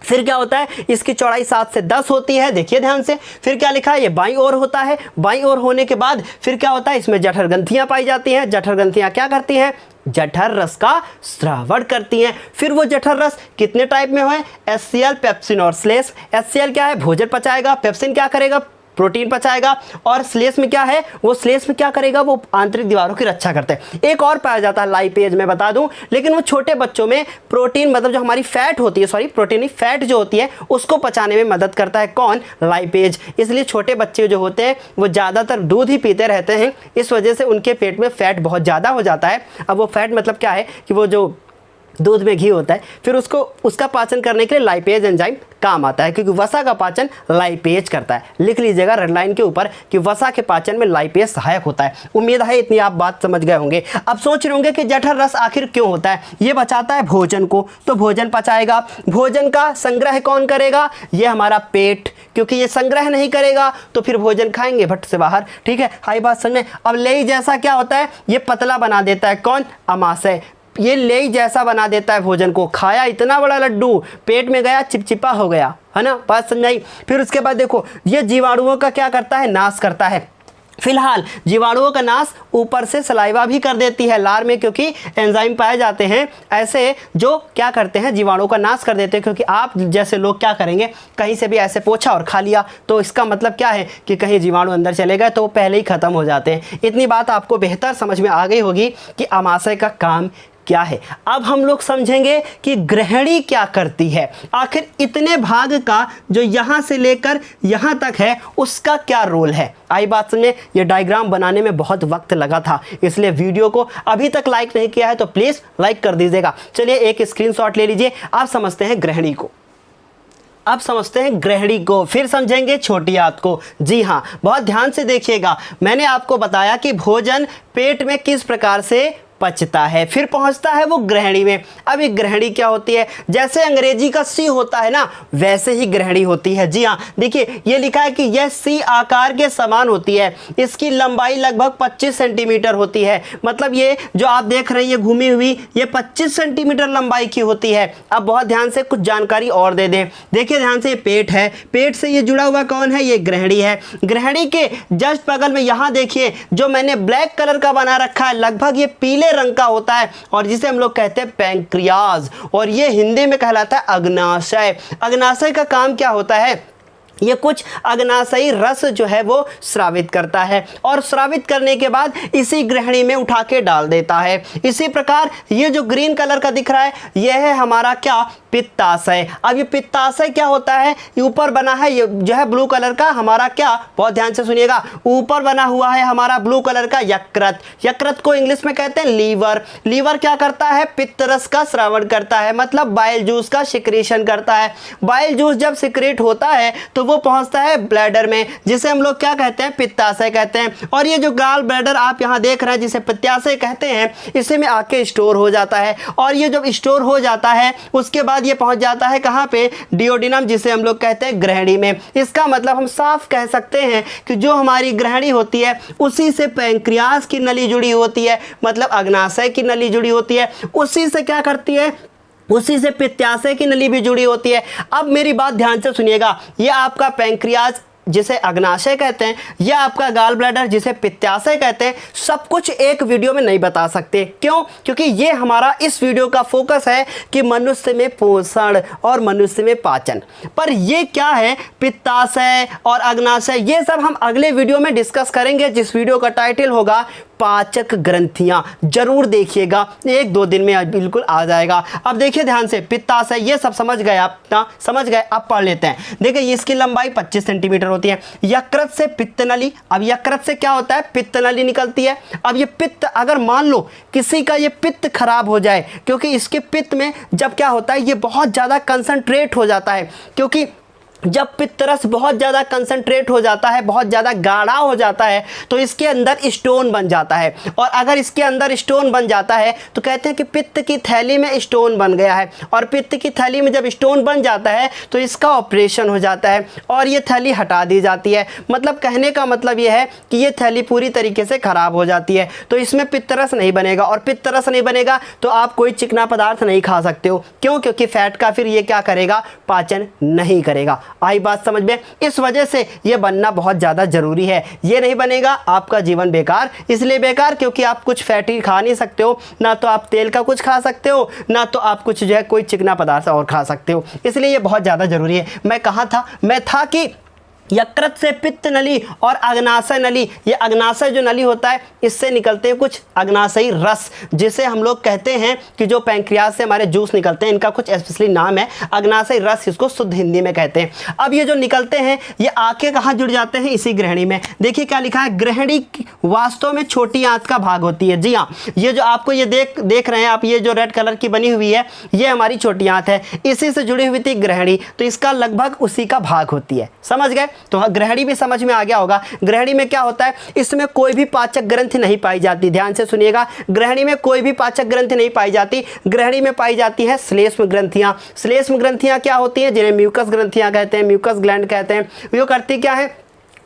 फिर क्या होता है, इसकी चौड़ाई 7 से 10 होती है, देखिए ध्यान से। फिर क्या लिखा है, ये बाईं ओर होता है। बाईं ओर होने के बाद फिर क्या होता है, इसमें जठर ग्रंथियां पाई जाती हैं। जठर ग्रंथियां क्या करती हैं, जठर रस का स्रावण करती हैं। फिर वो जठर रस कितने टाइप में है, HCl, पेप्सिन और श्लेष्म। HCl क्या है, भोजन पचाएगा, पेप्सिन क्या करेगा, प्रोटीन पचाएगा। और श्लेष्म में क्या है, वो श्लेष्म में क्या करेगा, वो आंतरिक दीवारों की रक्षा करते हैं। एक और पाया जाता है लाइपेज, मैं बता दूं, लेकिन वो छोटे बच्चों में प्रोटीन मतलब जो हमारी फैट होती है, सॉरी प्रोटीन नहीं, फैट जो होती है उसको पचाने में मदद करता है। कौन, लाइपेज। इसलिए छोटे बच्चे जो होते हैं वो ज़्यादातर दूध ही पीते रहते हैं, इस वजह से उनके पेट में फैट बहुत ज़्यादा हो जाता है। अब वो फैट मतलब क्या है कि वो जो दूध में घी होता है, फिर उसका पाचन करने के लिए लाइपेज एंजाइम काम आता है, क्योंकि वसा का पाचन लाइपेज करता है। लिख लीजिएगा रेड लाइन के ऊपर कि वसा के पाचन में लाइपेज सहायक होता है। उम्मीद है इतनी आप बात समझ गए होंगे। अब सोच रहे होंगे कि जठर रस आखिर क्यों होता है। ये बचाता है भोजन को, तो भोजन पचाएगा। भोजन का संग्रह कौन करेगा, ये हमारा पेट, क्योंकि ये संग्रह नहीं करेगा तो फिर भोजन खाएंगे भट्ट से बाहर। ठीक है, हाई बात समझ में। अब लेई जैसा क्या होता है, ये पतला बना देता है। कौन, अमाशय। ये लेई जैसा बना देता है भोजन को। खाया इतना बड़ा लड्डू, पेट में गया चिपचिपा हो गया, है ना, बात समझाई। फिर उसके बाद देखो ये जीवाणुओं का क्या करता है, नाश करता है। फिलहाल जीवाणुओं का नाश ऊपर से सलाइवा भी कर देती है लार में, क्योंकि एंजाइम पाए जाते हैं ऐसे जो क्या करते हैं, जीवाणुओं का नाश कर देते हैं। क्योंकि आप जैसे लोग क्या करेंगे, कहीं से भी ऐसे पोछा और खा लिया, तो इसका मतलब क्या है कि कहीं जीवाणु अंदर चले गए तो वो पहले ही खत्म हो जाते हैं। इतनी बात आपको बेहतर समझ में आ गई होगी कि अमाशय का काम क्या है। अब हम लोग समझेंगे कि ग्रहणी क्या करती है। आखिर इतने भाग का जो यहाँ से लेकर यहाँ तक है उसका क्या रोल है। आई बात समझे। ये डायग्राम बनाने में बहुत वक्त लगा था, इसलिए वीडियो को अभी तक लाइक नहीं किया है तो प्लीज़ लाइक कर दीजिएगा। चलिए एक स्क्रीनशॉट ले लीजिए। आप समझते हैं ग्रहणी को, अब समझते हैं ग्रहणी को, फिर समझेंगे छोटी आंत को। जी हाँ, बहुत ध्यान से देखिएगा। मैंने आपको बताया कि भोजन पेट में किस प्रकार से पचता है, फिर पहुंचता है वो ग्रहणी में। अब ये ग्रहणी क्या होती है, जैसे अंग्रेजी का सी होता है ना, वैसे ही ग्रहणी होती है। जी हाँ, देखिए ये लिखा है कि यह सी आकार के समान होती है। इसकी लंबाई लगभग 25 सेंटीमीटर होती है। मतलब ये जो आप देख रहे हैं ये घूमी हुई, ये 25 सेंटीमीटर लंबाई की होती है। अब बहुत ध्यान से कुछ जानकारी और दे दें। देखिए ध्यान से, ये पेट है, पेट से ये जुड़ा हुआ कौन है, ये ग्रहणी है। ग्रहणी के जस्ट बगल में यहाँ देखिए जो मैंने ब्लैक कलर का बना रखा है, लगभग ये पीले रंग का होता है और जिसे हम लोग कहते हैं पैंक्रियाज, और ये हिंदी में कहलाता है अग्नाशय। अग्नाशय का काम क्या होता है, ये कुछ अग्नाशयी रस जो है वो स्रावित करता है और स्रावित करने के बाद इसी ग्रहणी में उठा के डाल देता है। इसी प्रकार ये जो ग्रीन कलर का दिख रहा है यह है हमारा क्या, पित्ताशय। अब ये पित्ताशय क्या होता है, ये ऊपर बना है, ये जो है ब्लू कलर का हमारा क्या, बहुत ध्यान से सुनिएगा, ऊपर बना हुआ है हमारा ब्लू कलर का यकृत। यकृत को इंग्लिश में कहते हैं लीवर। लीवर क्या करता है, पित्त रस का श्रावण करता है, मतलब बाइल जूस का सिक्रेशन करता है। बाइल जूस जब सिक्रेट होता है तो वो पहुंचता है ब्लैडर में, जिसे हम लोग क्या कहते हैं, पित्ताशय कहते हैं। और ये जो गाल ब्लैडर आप यहाँ देख रहे हैं जिसे पित्ताशय कहते हैं, इसी में आके स्टोर हो जाता है। और ये जब स्टोर हो जाता है उसके बाद ये पहुंच जाता है कहाँ पे, डिओडिनम, जिसे हम लोग कहते हैं ग्रहणी में। इसका मतलब हम साफ कह सकते हैं कि जो हमारी ग्रहणी होती है उसी से पैंक्रियाज की नली जुड़ी होती है, मतलब अग्नाशय की नली जुड़ी होती है। उसी से क्या करती है, उसी से पित्ताशय की नली भी जुड़ी होती है। अब मेरी बात ध्यान से सुनिएगा, ये आपका पैंक्रियाज जिसे अग्नाशय कहते हैं, या आपका गाल ब्लैडर जिसे पित्ताशय कहते हैं, सब कुछ एक वीडियो में नहीं बता सकते। क्यों? क्योंकि ये हमारा इस वीडियो का फोकस है कि मनुष्य में पोषण और मनुष्य में पाचन। पर ये क्या है, पित्ताशय और अग्नाशय, ये सब हम अगले वीडियो में डिस्कस करेंगे, जिस वीडियो का टाइटल होगा पाचक ग्रंथियां। जरूर देखिएगा, 1-2 दिन में बिल्कुल आ जाएगा। अब देखिए ध्यान से, पित्ताशय ये सब समझ गए आप ना, समझ गए, अब पढ़ लेते हैं। देखिए इसकी लंबाई 25 सेंटीमीटर होती है। यकृत से पित्त नली, अब यकृत से क्या होता है, पित्त नली निकलती है। अब ये पित्त, अगर मान लो किसी का ये पित्त खराब हो जाए, क्योंकि इसके पित्त में जब क्या होता है, ये बहुत ज़्यादा कंसंट्रेट हो जाता है, क्योंकि जब पित्तरस बहुत ज़्यादा कंसंट्रेट हो जाता है, बहुत ज़्यादा गाढ़ा हो जाता है, तो इसके अंदर स्टोन बन जाता है। और अगर इसके अंदर स्टोन बन जाता है तो कहते हैं कि पित्त की थैली में स्टोन बन गया है। और पित्त की थैली में जब स्टोन बन जाता है तो इसका ऑपरेशन हो जाता है और ये थैली हटा दी जाती है। मतलब कहने का मतलब ये है कि ये थैली पूरी तरीके से ख़राब हो जाती है, तो इसमें पित्तरस नहीं बनेगा। और पित्तरस नहीं बनेगा तो आप कोई चिकना पदार्थ नहीं खा सकते हो। क्यों? क्योंकि फैट का फिर ये क्या करेगा, पाचन नहीं करेगा। आई बात समझ में? इस वजह से ये बनना बहुत ज़्यादा ज़रूरी है। ये नहीं बनेगा आपका जीवन बेकार। इसलिए बेकार क्योंकि आप कुछ फैटी खा नहीं सकते हो, ना तो आप तेल का कुछ खा सकते हो, ना तो आप कुछ जो है कोई चिकना पदार्थ और खा सकते हो। इसलिए ये बहुत ज़्यादा ज़रूरी है। मैं कहाँ था, मैं था कि यकृत से पित्त नली और अग्नाशय नली, ये अग्नाशय जो नली होता है इससे निकलते हैं कुछ अग्नाशयी रस, जिसे हम लोग कहते हैं कि जो पैंक्रियाज से हमारे जूस निकलते हैं, इनका कुछ स्पेशली नाम है अग्नाशयी रस, इसको शुद्ध हिंदी में कहते हैं। अब ये जो निकलते हैं ये आके कहाँ जुड़ जाते हैं, इसी ग्रहणी में। देखिए क्या लिखा है, ग्रहणी वास्तव में छोटी आंत का भाग होती है। जी हाँ, ये जो आपको ये देख रहे हैं आप, ये जो रेड कलर की बनी हुई है ये हमारी छोटी आंत है, इसी से जुड़ी हुई थी ग्रहणी, तो इसका लगभग उसी का भाग होती है। समझ गए? तो ग्रहणी भी समझ में आ गया होगा। ग्रहणी में क्या होता है, इसमें कोई भी पाचक ग्रंथि नहीं पाई जाती। ध्यान से सुनिएगा, ग्रहणी में कोई भी पाचक ग्रंथि नहीं पाई जाती। ग्रहणी में पाई जाती है श्लेष्म ग्रंथियां। श्लेष्म ग्रंथियां क्या होती हैं, जिन्हें म्यूकस ग्रंथियां कहते हैं, म्यूकस ग्लैंड कहते हैं। वो करती क्या है,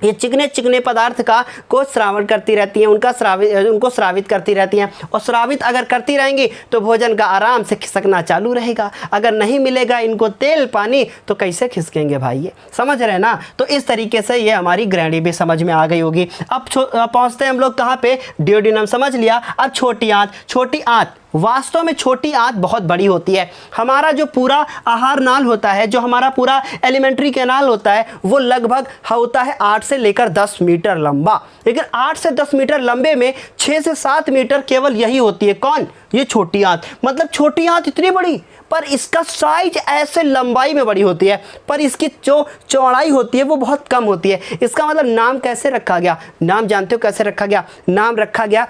ये चिकने चिकने पदार्थ को श्रावण करती रहती हैं, उनको श्रावित करती रहती हैं, और श्रावित अगर करती रहेंगी तो भोजन का आराम से खिसकना चालू रहेगा। अगर नहीं मिलेगा इनको तेल पानी तो कैसे खिसकेंगे भाई, ये समझ रहे हैं ना। तो इस तरीके से ये हमारी ग्रहणी भी समझ में आ गई होगी। अब पहुँचते हैं हम लोग कहाँ पे, डियोडिनम समझ लिया। अब छोटी आंत, छोटी आंत वास्तव में छोटी आंत बहुत बड़ी होती है। हमारा जो पूरा आहार नाल होता है, जो हमारा पूरा एलिमेंट्री कैनाल होता है, वो लगभग होता है 8 से लेकर 10 मीटर लंबा। लेकिन 8 से 10 मीटर लंबे में 6 से 7 मीटर केवल यही होती है। कौन? ये छोटी आंत। मतलब छोटी आंत इतनी बड़ी, पर इसका साइज ऐसे लंबाई में बड़ी होती है, पर इसकी जो चौड़ाई होती है वो बहुत कम होती है। इसका मतलब नाम कैसे रखा गया, नाम जानते हो कैसे रखा गया? नाम रखा गया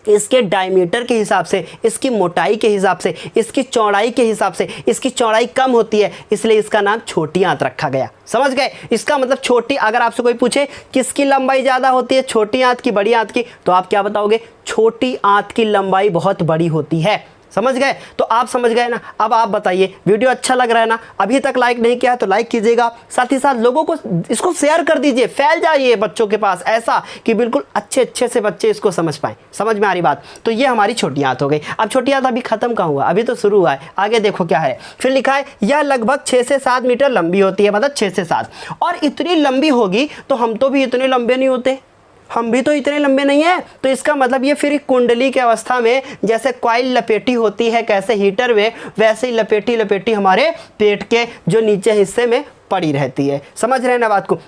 इसके डायमीटर के हिसाब से, इसकी मोटाई के हिसाब से, इसकी चौड़ाई के हिसाब से। इसकी चौड़ाई कम होती है इसलिए इसका नाम छोटी आंत रखा गया। समझ गए? इसका मतलब छोटी, अगर आपसे कोई पूछे किसकी लंबाई ज़्यादा होती है, छोटी आंत की बड़ी आंत की, तो आप क्या बताओगे? छोटी आंत की लंबाई बहुत बड़ी होती है। समझ गए? तो आप समझ गए ना। अब आप बताइए, वीडियो अच्छा लग रहा है ना? अभी तक लाइक नहीं किया है तो लाइक कीजिएगा, साथ ही साथ लोगों को इसको शेयर कर दीजिए, फैल जाइए बच्चों के पास, ऐसा कि बिल्कुल अच्छे से बच्चे इसको समझ पाएं। समझ में आ रही बात? तो ये हमारी छोटी आंत हो गई। अब छोटी आंत अभी खत्म कहाँ हुआ, अभी तो शुरू हुआ है। आगे देखो क्या है, फिर लिखा है यह लगभग 6 से 7 मीटर लंबी होती है, मतलब 6 से 7। और इतनी लंबी होगी तो हम तो भी इतने लंबे नहीं होते, हम भी तो इतने लंबे नहीं हैं। तो इसका मतलब ये फिर कुंडली की अवस्था में जैसे कॉइल लपेटी होती है, कैसे हीटर में, वैसे ही लपेटी हमारे पेट के जो नीचे हिस्से में पड़ी रहती है। समझ रहे हैं ना बात को?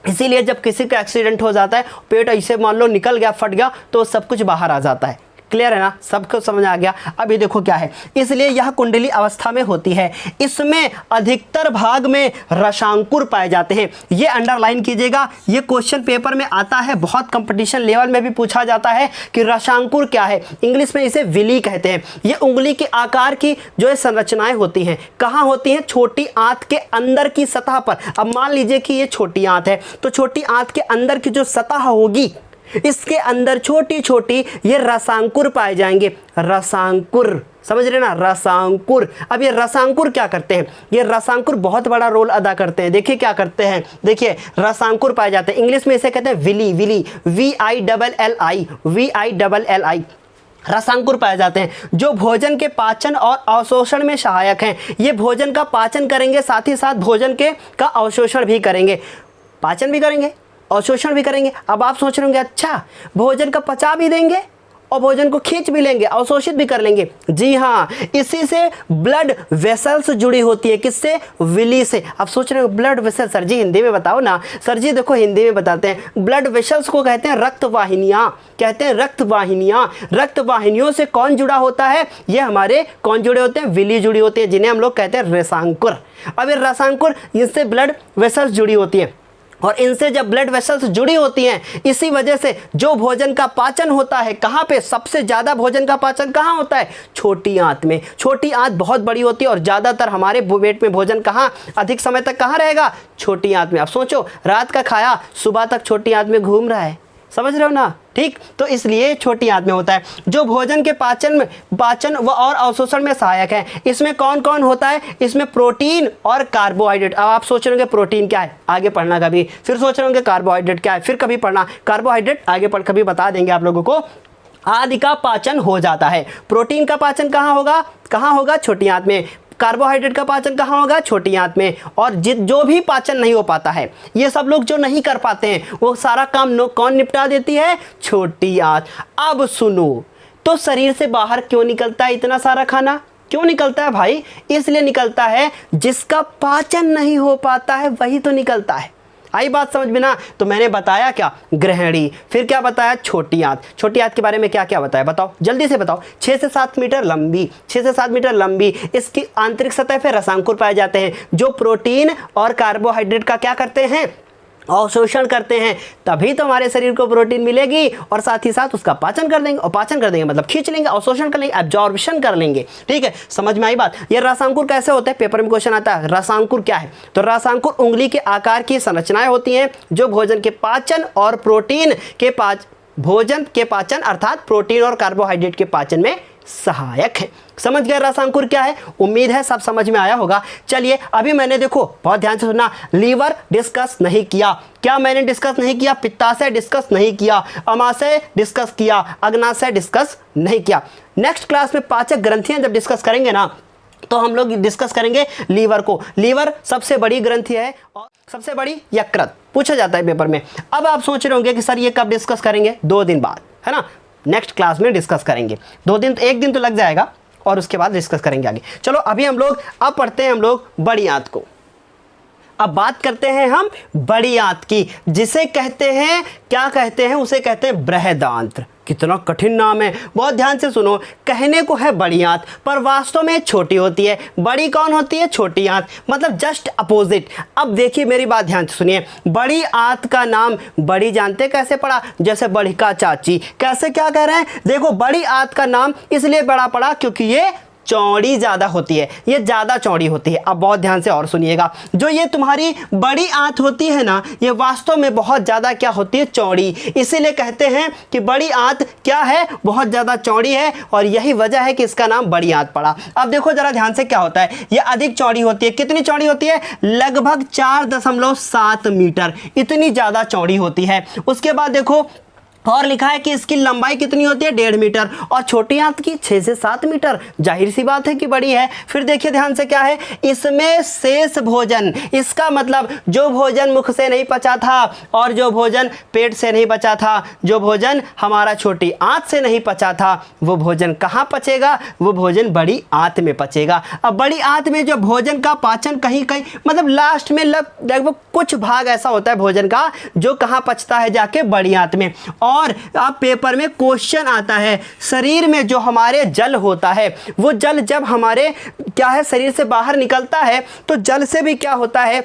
इसीलिए जब किसी का एक्सीडेंट हो जाता है, पेट ऐसे मान लो निकल गया, फट गया, तो सब कुछ बाहर आ जाता है। क्लियर है ना? सबको समझ आ गया? अभी देखो क्या है, इसलिए यह कुंडली अवस्था में होती है। इसमें अधिकतर भाग में रसांकुर पाए जाते हैं। ये अंडरलाइन कीजिएगा, ये क्वेश्चन पेपर में आता है, बहुत कंपटीशन लेवल में भी पूछा जाता है कि रसांकुर क्या है। इंग्लिश में इसे विली कहते हैं। ये उंगली के आकार की जो संरचनाएं होती हैं, कहाँ होती हैं? छोटी आंत के अंदर की सतह पर। अब मान लीजिए कि ये छोटी आंत है, तो छोटी आंत के अंदर की जो सतह होगी, इसके अंदर छोटी छोटी ये रसांकुर पाए जाएंगे। रसांकुर, समझ रहे ना? रसांकुर। अब ये रसांकुर क्या करते हैं? ये रसांकुर बहुत बड़ा रोल अदा करते हैं। देखिए क्या करते हैं, देखिए रसांकुर पाए जाते हैं। इंग्लिश में इसे कहते हैं विली, विली, VILLI, VILLI। रसांकुर पाए जाते हैं जो भोजन के पाचन और अवशोषण में सहायक हैं। ये भोजन का पाचन करेंगे, साथ ही साथ भोजन का अवशोषण भी करेंगे। पाचन भी करेंगे, अवशोषण भी करेंगे। अब आप सोच रहे होंगे अच्छा भोजन का पचा भी देंगे और भोजन को खींच भी लेंगे, अवशोषित भी कर लेंगे। जी हाँ, इसी से ब्लड वेसल्स जुड़ी होती है। किससे? विली से। आप सोच रहे हो ब्लड वेसल, सर जी हिंदी में बताओ ना। सर जी देखो हिंदी में बताते हैं, ब्लड वेसल्स को कहते हैं रक्त वाहिनियाँ, कहते हैं रक्त वाहिनियाँ। रक्त वाहिनियों से कौन जुड़ा होता है? ये हमारे कौन जुड़े होते हैं? विली जुड़ी होती है, जिन्हें हम लोग कहते हैं रसांकुर। अब ये रसांकुर, इनसे ब्लड वेसल्स जुड़ी होती है, और इनसे जब ब्लड वेसल्स जुड़ी होती हैं, इसी वजह से जो भोजन का पाचन होता है, कहाँ पे सबसे ज़्यादा भोजन का पाचन कहाँ होता है? छोटी आंत में। छोटी आंत बहुत बड़ी होती है और ज़्यादातर हमारे पेट में भोजन कहाँ अधिक समय तक कहाँ रहेगा? छोटी आंत में। अब सोचो, रात का खाया सुबह तक छोटी आंत में घूम रहा है। समझ रहे हो ना? ठीक, तो इसलिए छोटी आंत में होता है जो भोजन के पाचन व और अवशोषण में सहायक है। इसमें कौन कौन होता है? इसमें प्रोटीन और कार्बोहाइड्रेट। अब आप सोच रहे होंगे प्रोटीन क्या है, आगे पढ़ना कभी, फिर सोच रहे होंगे कार्बोहाइड्रेट क्या है, फिर कभी पढ़ना। कार्बोहाइड्रेट आगे पढ़ कभी बता देंगे आप लोगों को। आदि का पाचन हो जाता है। प्रोटीन का पाचन कहाँ होगा? कहाँ होगा? छोटी आंत में। कार्बोहाइड्रेट का पाचन कहाँ होगा? छोटी आंत में। और जो भी पाचन नहीं हो पाता है, ये सब लोग जो नहीं कर पाते हैं, वो सारा काम कौन निपटा देती है? छोटी आंत। अब सुनो, तो शरीर से बाहर क्यों निकलता है इतना सारा खाना? क्यों निकलता है भाई? इसलिए निकलता है जिसका पाचन नहीं हो पाता है वही तो निकलता है। आई बात समझ में ना। तो मैंने बताया क्या, ग्रहणी, फिर क्या बताया, छोटी आंत। छोटी आंत के बारे में क्या क्या बताया बताओ, जल्दी से बताओ। 6 से 7 मीटर लंबी, 6 से 7 मीटर लंबी, इसकी आंतरिक सतह पर रसांकुर पाए जाते हैं जो प्रोटीन और कार्बोहाइड्रेट का क्या करते हैं, अवशोषण करते हैं। तभी तो हमारे शरीर को प्रोटीन मिलेगी और साथ ही साथ उसका पाचन कर देंगे, और पाचन कर देंगे मतलब खींच लेंगे, अवशोषण कर लेंगे, एब्जॉर्प्शन कर लेंगे। ठीक है, समझ में आई बात। ये रसांकुर कैसे होते हैं, पेपर में क्वेश्चन आता है, रसांकुर क्या है। तो रसांकुर उंगली के आकार की संरचनाएं होती हैं जो भोजन के पाचन और प्रोटीन के भोजन के पाचन अर्थात प्रोटीन और कार्बोहाइड्रेट के पाचन में सहायक है। समझ गए रसांकुर क्या है, उम्मीद है सब समझ में आया होगा। चलिए अभी मैंने देखो बहुत ध्यान से सुना, लीवर डिस्कस नहीं किया। क्या मैंने डिस्कस नहीं किया, पित्ताशय डिस्कस नहीं किया, अमाशय डिस्कस किया, अग्नाशय डिस्कस नहीं किया। नेक्स्ट क्लास में पाचक ग्रंथियां जब डिस्कस करेंगे ना, तो हम लोग डिस्कस करेंगे लीवर को। लीवर सबसे बड़ी ग्रंथि है और सबसे बड़ी यकृत, पूछा जाता है पेपर में। अब आप सोच रहे होंगे कि सर ये कब डिस्कस करेंगे, 2 दिन बाद, है ना, नेक्स्ट क्लास में डिस्कस करेंगे। 2 दिन, 1 दिन तो लग जाएगा और उसके बाद डिस्कस करेंगे आगे। चलो अभी हम लोग अब पढ़ते हैं हम लोग बड़ी आंत को। अब बात करते हैं हम बड़ी आंत की, जिसे कहते हैं, क्या कहते हैं, उसे कहते हैं बृहदांत्र। कितना कठिन नाम है, बहुत ध्यान से सुनो। कहने को है बड़ी आंत, पर वास्तव में छोटी होती है। बड़ी कौन होती है, छोटी आंत, मतलब जस्ट अपोजिट। अब देखिए मेरी बात ध्यान से सुनिए, बड़ी आंत का नाम बड़ी जानते कैसे पड़ा, जैसे बड़ी का चाची। कैसे, क्या कह रहे हैं, देखो बड़ी आंत का नाम इसलिए बड़ा पड़ा क्योंकि ये चौड़ी ज़्यादा होती है, ये ज़्यादा चौड़ी होती है। अब बहुत ध्यान से और सुनिएगा, जो ये तुम्हारी बड़ी आंत होती है ना, ये वास्तव में बहुत ज़्यादा क्या होती है, चौड़ी। इसीलिए कहते हैं कि बड़ी आंत क्या है, बहुत ज़्यादा चौड़ी है, और यही वजह है कि इसका नाम बड़ी आंत पड़ा। अब देखो जरा ध्यान से क्या होता है, ये अधिक चौड़ी होती है। कितनी चौड़ी होती है, लगभग 4.7 मीटर, इतनी ज़्यादा चौड़ी होती है। उसके बाद देखो और लिखा है कि इसकी लंबाई कितनी होती है, 1.5 मीटर, और छोटी आंत की 6 से 7 मीटर। जाहिर सी बात है कि बड़ी है। फिर देखिए ध्यान से क्या है, इसमें शेष भोजन, इसका मतलब जो भोजन मुख से नहीं पचा था और जो भोजन पेट से नहीं पचा था, जो भोजन हमारा छोटी आंत से नहीं पचा था, वो भोजन कहाँ पचेगा, वो भोजन बड़ी आंत में पचेगा। अब बड़ी आंत में जो भोजन का पाचन कहीं कहीं मतलब लास्ट में लगभग कुछ भाग ऐसा होता है भोजन का जो कहाँ पचता है, जाके बड़ी आंत में। और अब पेपर में क्वेश्चन आता है, शरीर में जो हमारे जल होता है, वो जल जब हमारे क्या है शरीर से बाहर निकलता है, तो जल से भी क्या होता है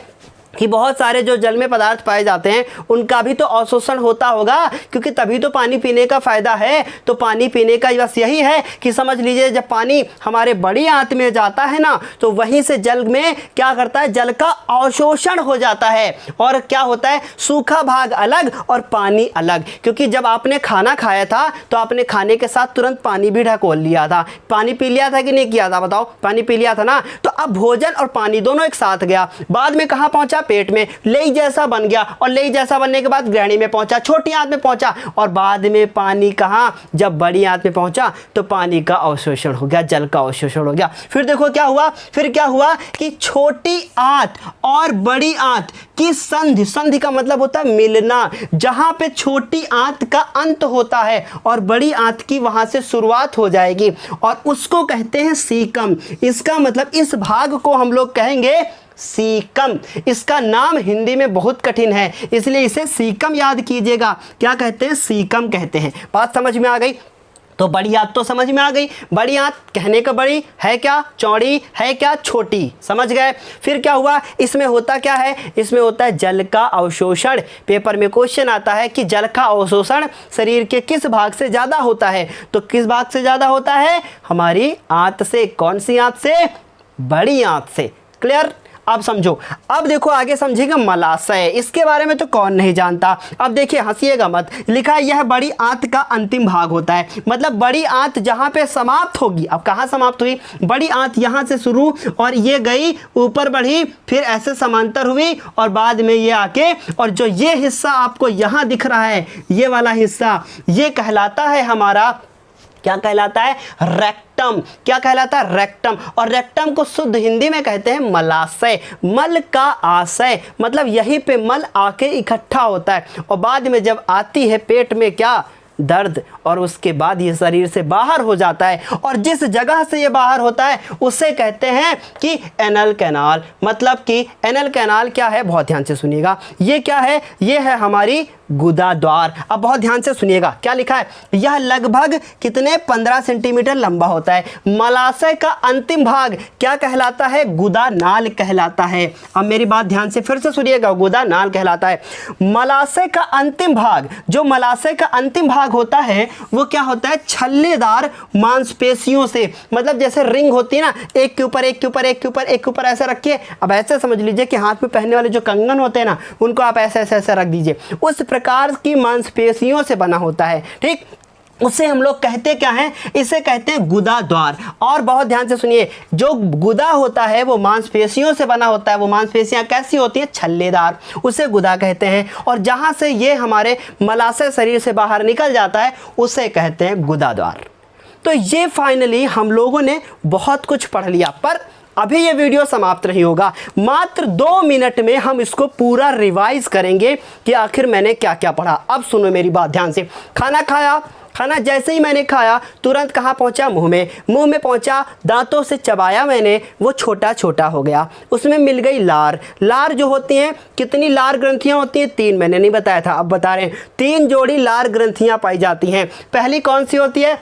कि बहुत सारे जो जल में पदार्थ पाए जाते हैं उनका भी तो अवशोषण होता होगा, क्योंकि तभी तो पानी पीने का फ़ायदा है। तो पानी पीने का बस यही है कि समझ लीजिए जब पानी हमारे बड़ी आंत में जाता है ना, तो वहीं से जल में क्या करता है, जल का अवशोषण हो जाता है। और क्या होता है, सूखा भाग अलग और पानी अलग। क्योंकि जब आपने खाना खाया था तो आपने खाने के साथ तुरंत पानी भी ढकोल लिया था। पानी पी लिया था कि नहीं किया था, बताओ, पानी पी लिया था ना। तो अब भोजन और पानी दोनों एक साथ गया, बाद में कहाँ पहुँचा, पेट में, लेई जैसा बन गया, और लेई जैसा बनने के बाद ग्रहणी में पहुंचा, छोटी आंत में पहुंचा, और बाद में पानी कहां, जब बड़ी आंत में पहुंचा तो पानी का अवशोषण हो गया, जल का अवशोषण हो गया। फिर देखो क्या हुआ, फिर क्या हुआ कि छोटी आंत और बड़ी आंत की संधि, संधि का मतलब होता है मिलना, जहां पे छोटी आंत का अंत होता है और बड़ी आंत की वहां से शुरुआत हो जाएगी, और उसको कहते हैं सीकम। इसका मतलब इस भाग को हम लोग कहेंगे सीकम। इसका नाम हिंदी में बहुत कठिन है, इसलिए इसे सीकम याद कीजिएगा। क्या कहते हैं, सीकम कहते हैं। बात समझ में आ गई। तो बड़ी आंत तो समझ में आ गई, बड़ी आंत कहने का बड़ी है क्या, चौड़ी है क्या, छोटी, समझ गए। फिर क्या हुआ, इसमें होता क्या है, इसमें होता है जल का अवशोषण। पेपर में क्वेश्चन आता है कि जल का अवशोषण शरीर के किस भाग से ज़्यादा होता है, तो किस भाग से ज़्यादा होता है, हमारी आंत से। कौन सी आंत से, बड़ी आंत से। क्लियर, अब समझो। अब देखो आगे समझेगा मलाशय, इसके बारे में तो कौन नहीं जानता। अब देखिए, हंसिएगा मत, लिखा है यह बड़ी आंत का अंतिम भाग होता है। मतलब बड़ी आंत जहाँ पे समाप्त होगी, अब कहाँ समाप्त हुई, बड़ी आंत यहाँ से शुरू और ये गई ऊपर बढ़ी, फिर ऐसे समांतर हुई, और बाद में ये आके, और जो ये हिस्सा आपको यहाँ दिख रहा है, ये वाला हिस्सा, ये कहलाता है हमारा, क्या कहलाता है, रेक्टम। क्या कहलाता है, रेक्टम। और रेक्टम को शुद्ध हिंदी में कहते हैं मलाशय। मल का आशय, मतलब यहीं पे मल आके इकट्ठा होता है, और बाद में जब आती है पेट में क्या, दर्द और उसके बाद ये शरीर से बाहर हो जाता है, और जिस जगह से ये बाहर होता है उसे कहते हैं कि एनल कैनाल। मतलब कि एनल कैनाल क्या है, बहुत ध्यान से सुनिएगा, ये क्या है, ये है हमारी गुदा द्वार। अब बहुत ध्यान से सुनिएगा क्या लिखा है, यह लगभग कितने 15 सेंटीमीटर लंबा होता है। मलाशय का अंतिम भाग क्या कहलाता है, गुदा नाल कहलाता है। अब मेरी बात ध्यान से फिर से सुनिएगा, गुदा नाल कहलाता है। मलाशय का अंतिम भाग, जो मलाशय का अंतिम भाग होता है वो क्या होता है, छल्लेदार मांसपेशियों से, मतलब जैसे रिंग होती है ना, एक के ऊपर एक के ऊपर एक के ऊपर एक के ऊपर ऐसे रखिए। अब ऐसे समझ लीजिए कि हाथ में पहनने वाले जो कंगन होते हैं ना, उनको आप ऐसे ऐसे ऐसे रख दीजिए, उस प्रकार की मांसपेशियों से बना होता है। ठीक, उसे हम लोग कहते क्या हैं, इसे कहते हैं गुदा द्वार। और बहुत ध्यान से सुनिए, जो गुदा होता है वो मांसपेशियों से बना होता है। वो मांसपेशियां कैसी होती हैं, छल्लेदार, उसे गुदा कहते हैं। और जहां से ये हमारे मलाशय शरीर से बाहर निकल जाता है उसे कहते हैं गुदा द्वार। तो ये फाइनली हम लोगों ने बहुत कुछ पढ़ लिया, पर अभी ये वीडियो समाप्त नहीं होगा। मात्र 2 मिनट में हम इसको पूरा रिवाइज करेंगे कि आखिर मैंने क्या क्या पढ़ा। अब सुनो मेरी बात ध्यान से। खाना खाया, खाना जैसे ही मैंने खाया तुरंत कहाँ पहुँचा, मुंह में। मुंह में पहुँचा, दांतों से चबाया मैंने, वो छोटा छोटा हो गया, उसमें मिल गई लार। लार जो होती हैं, कितनी लार ग्रंथियाँ होती हैं, 3, मैंने नहीं बताया था, अब बता रहे हैं। 3 जोड़ी लार ग्रंथियाँ पाई जाती हैं। पहली कौन सी होती है,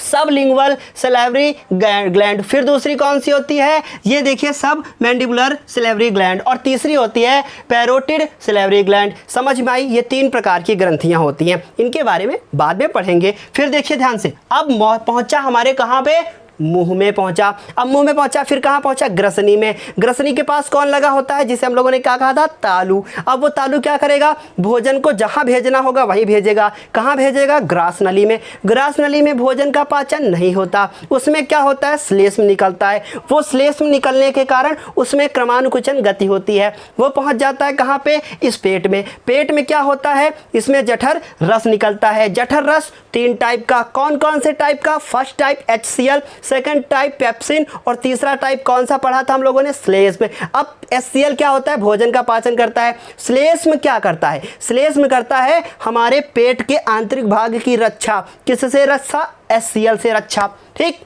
सबलिंगुअल सैलिवरी ग्लैंड। फिर दूसरी कौन सी होती है, ये देखिए सब मैंडिबुलर सैलिवरी ग्लैंड। और तीसरी होती है पैरोटिड सैलिवरी ग्लैंड। समझ में आई, ये 3 प्रकार की ग्रंथियां होती हैं, इनके बारे में बाद में पढ़ेंगे। फिर देखिए ध्यान से, अब पहुंचा हमारे कहाँ पे, मुंह में पहुंचा। अब मुंह में पहुंचा, फिर कहां पहुंचा, ग्रसनी में। ग्रसनी के पास कौन लगा होता है, जिसे हम लोगों ने क्या कहा था, तालू। अब वो तालू क्या करेगा, भोजन को जहां भेजना होगा वहीं भेजेगा। कहां भेजेगा, ग्रास नली में। ग्रास नली में भोजन का पाचन नहीं होता, उसमें क्या होता है, श्लेष्म निकलता है। वो श्लेष्म निकलने के कारण उसमें क्रमानुकुचन गति होती है। वो पहुंच जाता है कहां पे, इस पेट में। पेट में क्या होता है, इसमें जठर रस निकलता है। जठर रस 3 टाइप का, कौन कौन से टाइप का, first type HCl, second type pepsin, और तीसरा टाइप कौन सा पढ़ा था हम लोगों ने, श्लेष्म। अब HCl क्या होता है, भोजन का पाचन करता है। श्लेष्म क्या करता है, श्लेष्म करता है हमारे पेट के आंतरिक भाग की रक्षा। किससे रक्षा, HCl से रक्षा। ठीक,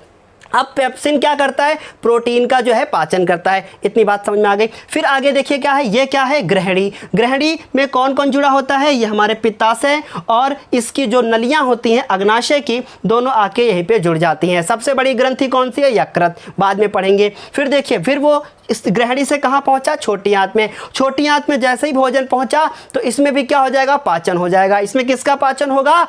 अब पेप्सिन क्या करता है, प्रोटीन का जो है पाचन करता है। इतनी बात समझ में आ गई। फिर आगे देखिए क्या है, ये क्या है, ग्रहणी। ग्रहणी में कौन कौन जुड़ा होता है, ये हमारे पित्ताशय और इसकी जो नलियां होती हैं अग्नाशय की, दोनों आके यहीं पे जुड़ जाती हैं। सबसे बड़ी ग्रंथि कौन सी है, यकृत, बाद में पढ़ेंगे। फिर देखिए, फिर वो इस ग्रहणी से कहाँ पहुंचा, छोटी आंत में। छोटी आंत में जैसे ही भोजन पहुंचा तो इसमें भी क्या हो जाएगा, पाचन हो जाएगा। इसमें किसका पाचन होगा,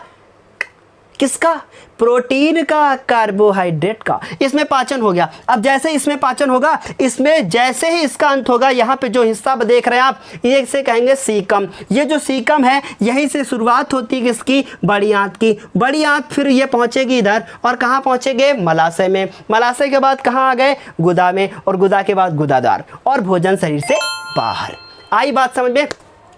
किसका, प्रोटीन का, कार्बोहाइड्रेट का। इसमें पाचन हो गया। अब जैसे इसमें पाचन होगा, इसमें जैसे ही इसका अंत होगा, यहाँ पे जो हिस्सा देख रहे हैं आप, ये इसे कहेंगे सीकम। ये जो सीकम है, यहीं से शुरुआत होती है किसकी, बड़ी आंत की। बड़ी आंत फिर ये पहुँचेगी इधर, और कहाँ पहुँचेंगे, मलाशय में। मलाशय के बाद कहाँ आ गए, गुदा में, और गुदा के बाद गुदाद्वार, और भोजन शरीर से बाहर। आई बात समझ में।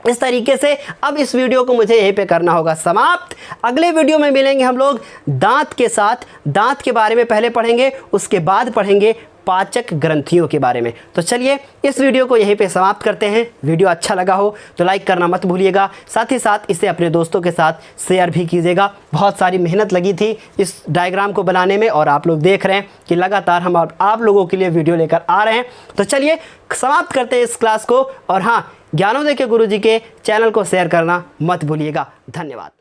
इस तरीके से अब इस वीडियो को मुझे यहीं पे करना होगा समाप्त। अगले वीडियो में मिलेंगे हम लोग दांत के साथ। दांत के बारे में पहले पढ़ेंगे, उसके बाद पढ़ेंगे पाचक ग्रंथियों के बारे में। तो चलिए इस वीडियो को यहीं पे समाप्त करते हैं। वीडियो अच्छा लगा हो तो लाइक करना मत भूलिएगा, साथ ही साथ इसे अपने दोस्तों के साथ शेयर भी कीजिएगा। बहुत सारी मेहनत लगी थी इस डायग्राम को बनाने में, और आप लोग देख रहे हैं कि लगातार हम आप लोगों के लिए वीडियो लेकर आ रहे हैं। तो चलिए समाप्त करते हैं इस क्लास को। और हाँ, ज्ञानोदय के गुरुजी के चैनल को शेयर करना मत भूलिएगा। धन्यवाद।